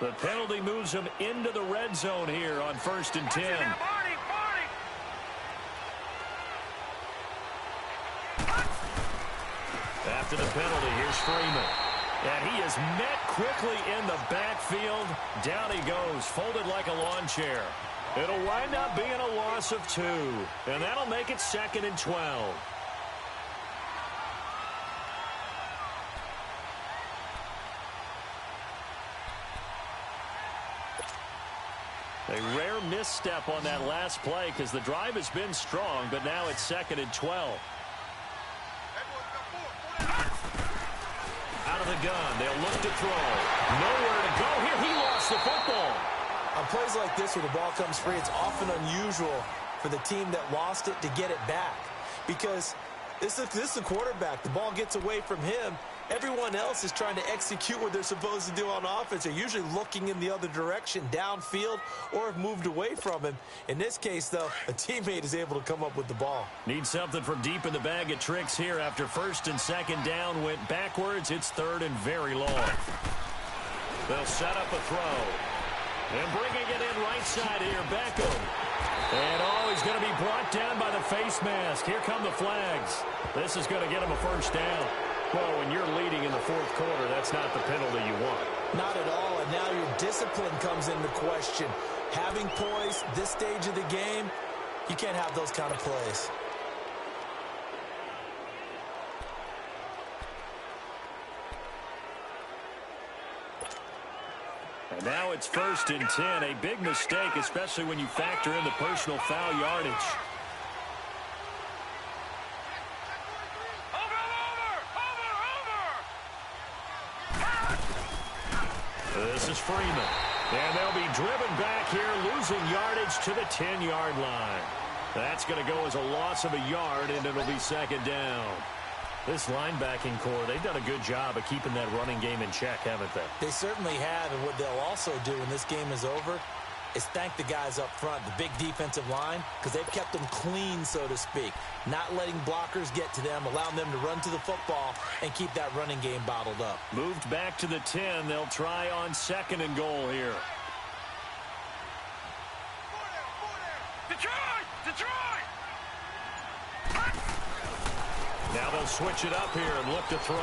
[SPEAKER 1] The penalty moves him into the red zone here on 1st and 10. After the penalty, here's Freeman. And he is met quickly in the backfield. Down he goes, folded like a lawn chair. It'll wind up being a loss of 2. And that'll make it 2nd and 12. A rare misstep on that last play because the drive has been strong, but now it's 2nd and 12. Out of the gun, they'll look to throw. Nowhere to go here. He lost the football.
[SPEAKER 2] On plays like this where the ball comes free, it's often unusual for the team that lost it to get it back because this is the quarterback. The ball gets away from him. Everyone else is trying to execute what they're supposed to do on offense. They're usually looking in the other direction, downfield, or have moved away from him. In this case, though, a teammate is able to come up with the ball.
[SPEAKER 1] Need something from deep in the bag of tricks here after 1st and 2nd down went backwards. It's 3rd and very long. They'll set up a throw. And bringing it in right side here, Beckham. And he's going to be brought down by the face mask. Here come the flags. This is going to get him a 1st down. Well, when you're leading in the fourth quarter, that's not the penalty you want.
[SPEAKER 2] Not at all, and now your discipline comes into question. Having poise this stage of the game, you can't have those kind of plays.
[SPEAKER 1] And now it's 1st and 10. A big mistake, especially when you factor in the personal foul yardage. This is Freeman. And they'll be driven back here, losing yardage to the 10-yard line. That's going to go as a loss of a yard, and it'll be 2nd down. This linebacking core, they've done a good job of keeping that running game in check, haven't they?
[SPEAKER 2] They certainly have, and what they'll also do when this game is over is thank the guys up front, the big defensive line, because they've kept them clean, so to speak. Not letting blockers get to them, allowing them to run to the football and keep that running game bottled up.
[SPEAKER 1] Moved back to the 10. They'll try on 2nd and goal here.
[SPEAKER 3] Detroit! Detroit!
[SPEAKER 1] Now they'll switch it up here and look to throw.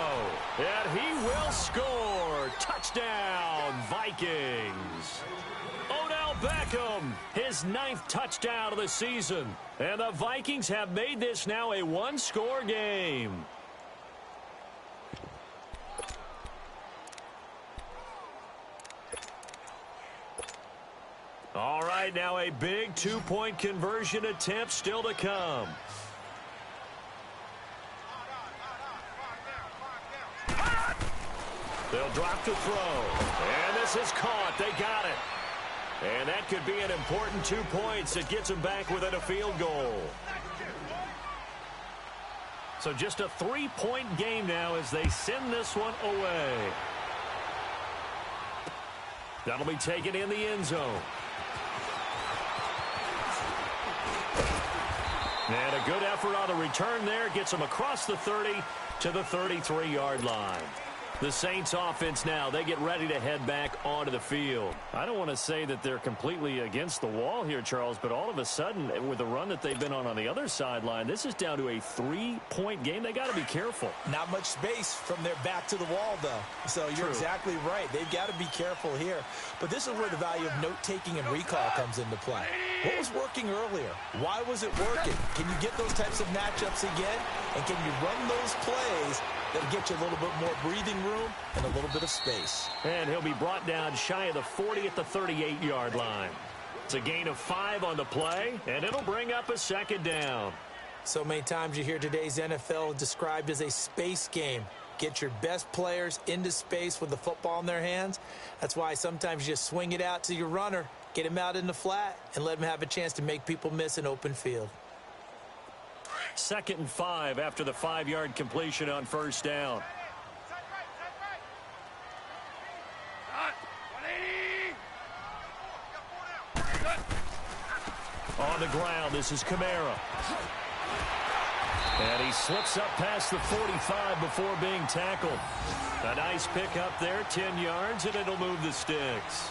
[SPEAKER 1] And he will score. Touchdown, Vikings. Odell Beckham, his 9th touchdown of the season. And the Vikings have made this now a one-score game. All right, now a big two-point conversion attempt still to come. They'll drop to throw. And this is caught. They got it. And that could be an important 2 points. It gets them back within a field goal. So just a 3-point game now as they send this one away. That'll be taken in the end zone. And a good effort on the return there. Gets them across the 30 to the 33-yard line. The Saints offense now, they get ready to head back onto the field. I don't want to say that they're completely against the wall here, Charles, but all of a sudden, with the run that they've been on the other sideline, this is down to a 3-point game. They got to be careful.
[SPEAKER 2] Not much space from their back to the wall, though. So you're exactly right. They've got to be careful here. But this is where the value of note-taking and recall comes into play. What was working earlier? Why was it working? Can you get those types of matchups again? And can you run those plays that'll get you a little bit more breathing room and a little bit of space?
[SPEAKER 1] And he'll be brought down shy of the 40 at the 38-yard line. It's a gain of 5 on the play, and it'll bring up a 2nd down.
[SPEAKER 2] So many times you hear today's NFL described as a space game. Get your best players into space with the football in their hands. That's why sometimes you just swing it out to your runner, get him out in the flat, and let him have a chance to make people miss an open field.
[SPEAKER 1] 2nd and 5 after the 5-yard completion on 1st down. On the ground, this is Kamara. And he slips up past the 45 before being tackled. A nice pick up there, 10 yards, and it'll move the sticks.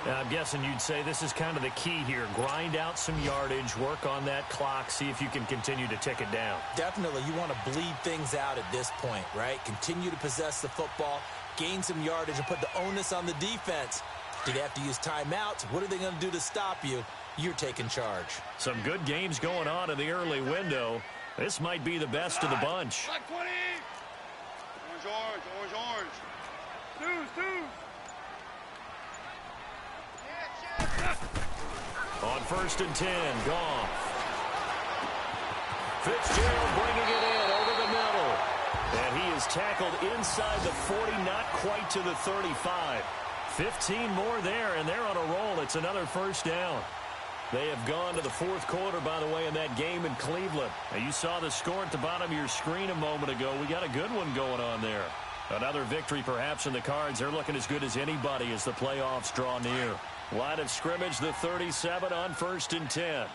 [SPEAKER 1] Now, I'm guessing you'd say this is kind of the key here. Grind out some yardage, work on that clock, see if you can continue to tick it down.
[SPEAKER 2] Definitely. You want to bleed things out at this point, right? Continue to possess the football, gain some yardage, and put the onus on the defense. Do they have to use timeouts? What are they going to do to stop you? You're taking charge.
[SPEAKER 1] Some good games going on in the early window. This might be the best of the bunch.
[SPEAKER 3] Black 20. Orange, orange. Twos.
[SPEAKER 1] On 1st and 10, Goff. Fitzgerald bringing it in over the middle. And he is tackled inside the 40, not quite to the 35. 15 more there, and they're on a roll. It's another 1st down. They have gone to the 4th quarter, by the way, in that game in Cleveland. Now, you saw the score at the bottom of your screen a moment ago. We got a good one going on there. Another victory perhaps in the cards. They're looking as good as anybody as the playoffs draw near. Line of scrimmage, the 37 on 1st and 10.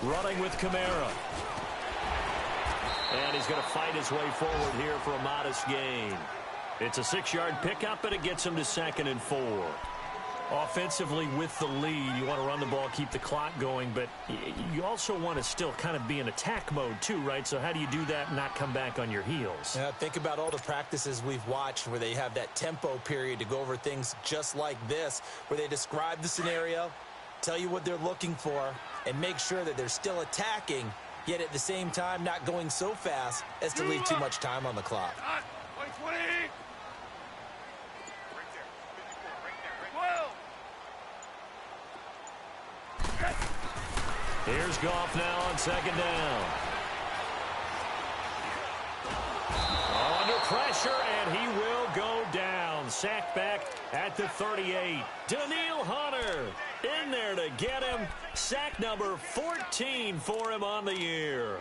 [SPEAKER 1] Running with Kamara. And he's going to fight his way forward here for a modest gain. It's a 6-yard pickup, and it gets him to 2nd and 4. Offensively with the lead, you want to run the ball, keep the clock going, but you also want to still kind of be in attack mode too, right? So how do you do that and not come back on your heels?
[SPEAKER 2] Yeah, think about all the practices we've watched where they have that tempo period to go over things just like this, where they describe the scenario, tell you what they're looking for, and make sure that they're still attacking, yet at the same time not going so fast as to leave too much time on the clock.
[SPEAKER 3] White 20.
[SPEAKER 1] Here's Goff now on second down. Under pressure, and he will go down. Sacked back at the 38. Daniil Hunter in there to get him. Sack number 14 for him on the year.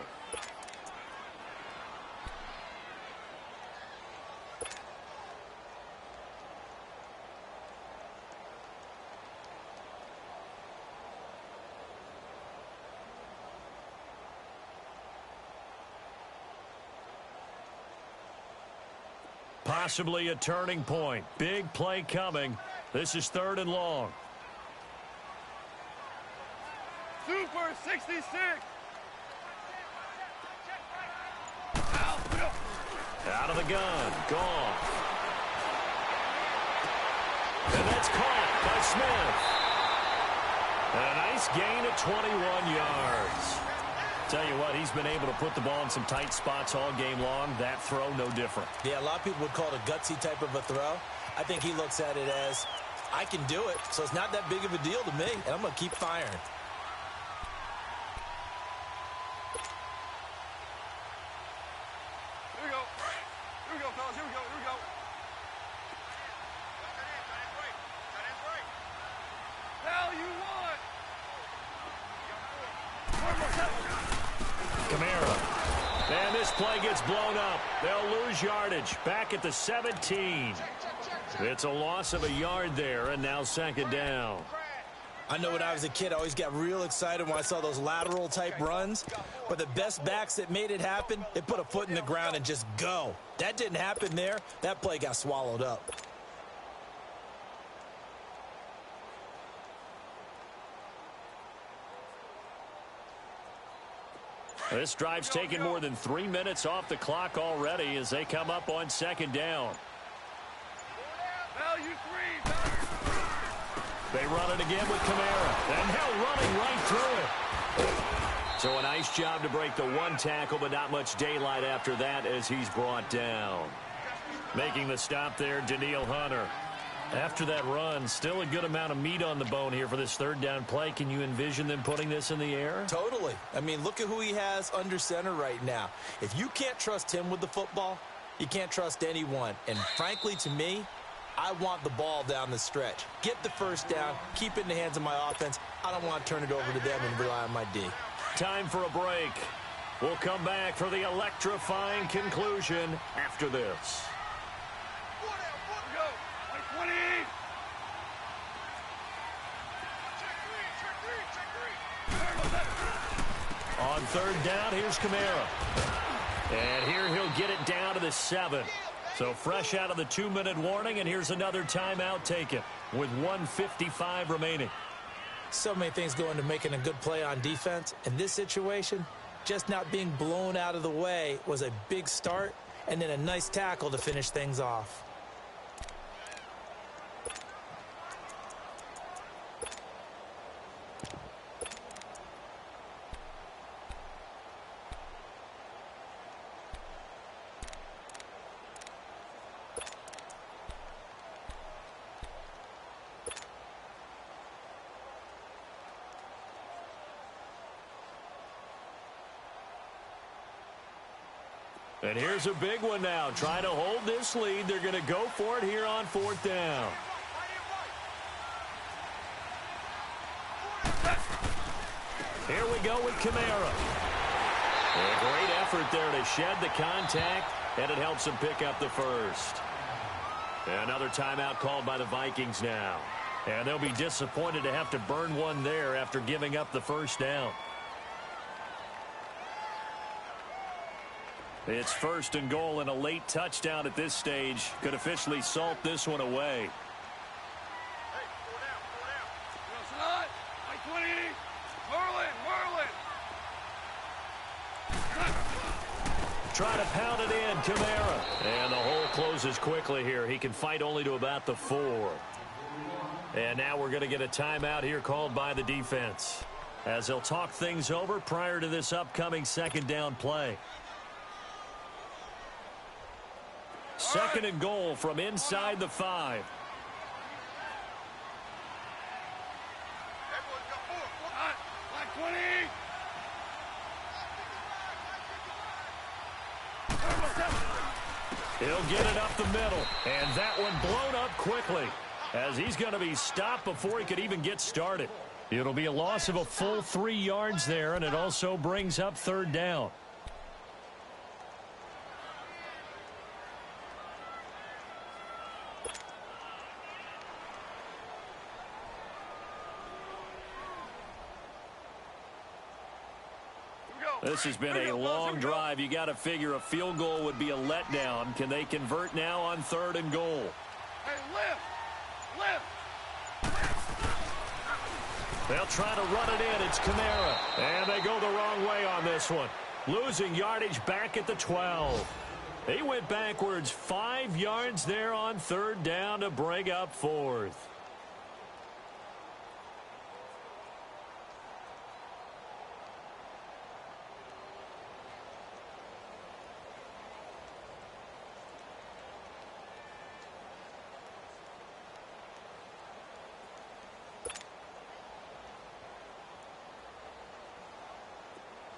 [SPEAKER 1] Possibly a turning point. Big play coming. This is 3rd and long.
[SPEAKER 3] Super 66.
[SPEAKER 1] Out of the gun. Gone. And that's caught by Smith. And a nice gain of 21 yards. Tell you what, he's been able to put the ball in some tight spots all game long. That throw, no different.
[SPEAKER 2] Yeah, a lot of people would call it a gutsy type of a throw. I think he looks at it as, I can do it, so it's not that big of a deal to me, and I'm going to keep firing.
[SPEAKER 3] Here we go. Here we go, fellas. Here we go. Here we go. Now you want.
[SPEAKER 1] Kamara. And this play gets blown up. They'll lose yardage. Back at the 17. It's a loss of a yard there, and now 2nd down.
[SPEAKER 2] I know when I was a kid, I always got real excited when I saw those lateral type runs. But the best backs that made it happen, they put a foot in the ground and just go. That didn't happen there. That play got swallowed up.
[SPEAKER 1] This drive's taken more than 3 minutes off the clock already as they come up on 2nd down.
[SPEAKER 3] Value 3.
[SPEAKER 1] They run it again with Kamara. And now running right through it. So a nice job to break the one tackle, but not much daylight after that as he's brought down. Making the stop there, Daniil Hunter. After that run, still a good amount of meat on the bone here for this 3rd down play. Can you envision them putting this in the air?
[SPEAKER 2] Totally. I mean, look at who he has under center right now. If you can't trust him with the football, you can't trust anyone. And frankly, to me, I want the ball down the stretch. Get the 1st down, keep it in the hands of my offense. I don't want to turn it over to them and rely on my D.
[SPEAKER 1] Time for a break. We'll come back for the electrifying conclusion after this. On 3rd down, here's Kamara. And here he'll get it down to the 7. So fresh out of the 2-minute warning, and here's another timeout taken with 1:55 remaining.
[SPEAKER 2] So many things go into making a good play on defense. In this situation, just not being blown out of the way was a big start, and then a nice tackle to finish things off.
[SPEAKER 1] And here's a big one now. Trying to hold this lead. They're going to go for it here on 4th down. Here we go with Kamara. A great effort there to shed the contact, and it helps him pick up the 1st. Another timeout called by the Vikings now. And they'll be disappointed to have to burn one there after giving up the 1st down. It's 1st and goal, and a late touchdown at this stage could officially salt this one away. try to pound it in. Kamara. And the hole closes quickly here. He can fight only to about the 4. And now we're going to get a timeout here called by the defense, as they'll talk things over prior to this upcoming second down play. Second and goal from inside the 5. He'll get it up the middle, and that one blown up quickly, as he's going to be stopped before he could even get started. It'll be a loss of a full 3 yards there, and it also brings up third down. This has been a long drive. You got to figure a field goal would be a letdown. Can they convert now on third and goal?
[SPEAKER 3] Hey, lift!
[SPEAKER 1] They'll try to run it in. It's Kamara. And they go the wrong way on this one. Losing yardage back at the 12. He went backwards 5 yards there on third down to bring up fourth.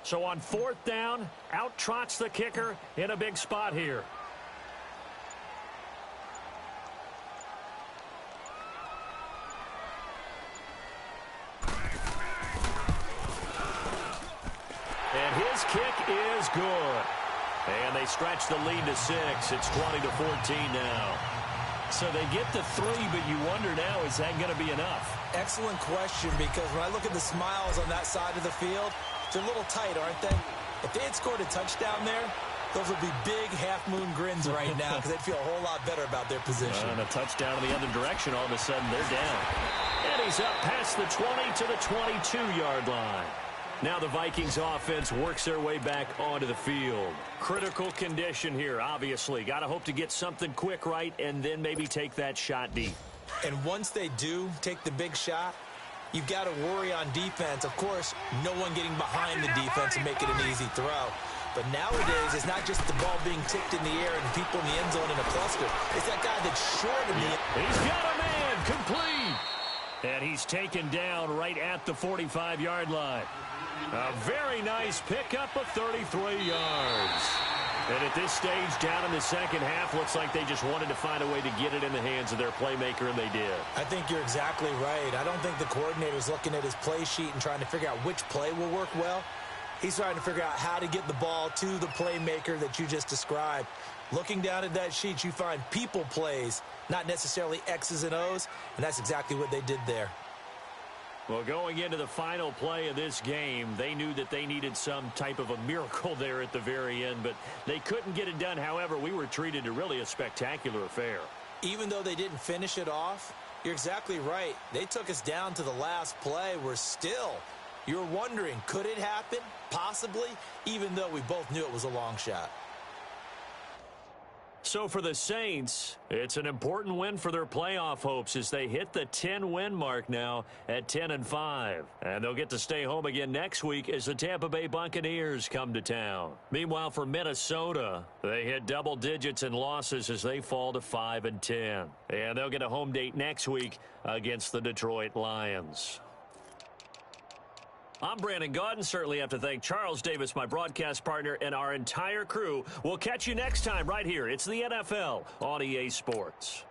[SPEAKER 1] So on fourth down, out trots the kicker in a big spot here. And his kick is good. And they stretch the lead to 6. It's 20-14 now. So they get to 3, but you wonder now, is that going to be enough?
[SPEAKER 2] Excellent question, because when I look at the smiles on that side of the field, they're a little tight, aren't they? If they had scored a touchdown there, those would be big half-moon grins right now, because they'd feel a whole lot better about their position.
[SPEAKER 1] And a touchdown in the other direction, all of a sudden they're down. And he's up past the 20 to the 22-yard line. Now the Vikings offense works their way back onto the field. Critical condition here, obviously. Got to hope to get something quick right and then maybe take that shot deep.
[SPEAKER 2] And once they do take the big shot, you've got to worry on defense. Of course, no one getting behind the defense and make it an easy throw. But nowadays, it's not just the ball being tipped in the air and people in the end zone in a cluster. It's that guy that's short in the end.
[SPEAKER 1] He's got a man, complete. And he's taken down right at the 45-yard line. A very nice pickup of 33 yards. And at this stage, down in the second half, looks like they just wanted to find a way to get it in the hands of their playmaker, and they did.
[SPEAKER 2] I think you're exactly right. I don't think the coordinator's looking at his play sheet and trying to figure out which play will work well. He's trying to figure out how to get the ball to the playmaker that you just described. Looking down at that sheet, you find people plays, not necessarily X's and O's, and that's exactly what they did there.
[SPEAKER 1] Well, going into the final play of this game, they knew that they needed some type of a miracle there at the very end, but they couldn't get it done. However, we were treated to really a spectacular affair.
[SPEAKER 2] Even though they didn't finish it off, you're exactly right. They took us down to the last play. You're wondering, could it happen? Possibly, even though we both knew it was a long shot.
[SPEAKER 1] So for the Saints, it's an important win for their playoff hopes as they hit the 10-win mark now at 10-5. And they'll get to stay home again next week as the Tampa Bay Buccaneers come to town. Meanwhile, for Minnesota, they hit double digits in losses as they fall to 5-10. And they'll get a home date next week against the Detroit Lions. I'm Brandon Gaudin. Certainly have to thank Charles Davis, my broadcast partner, and our entire crew. We'll catch you next time right here. It's the NFL on EA Sports.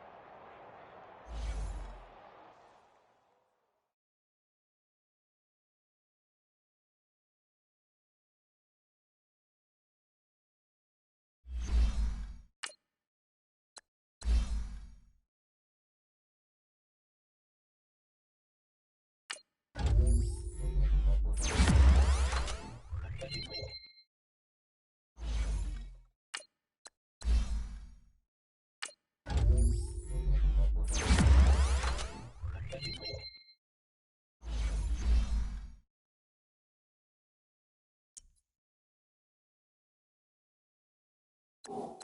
[SPEAKER 3] Go!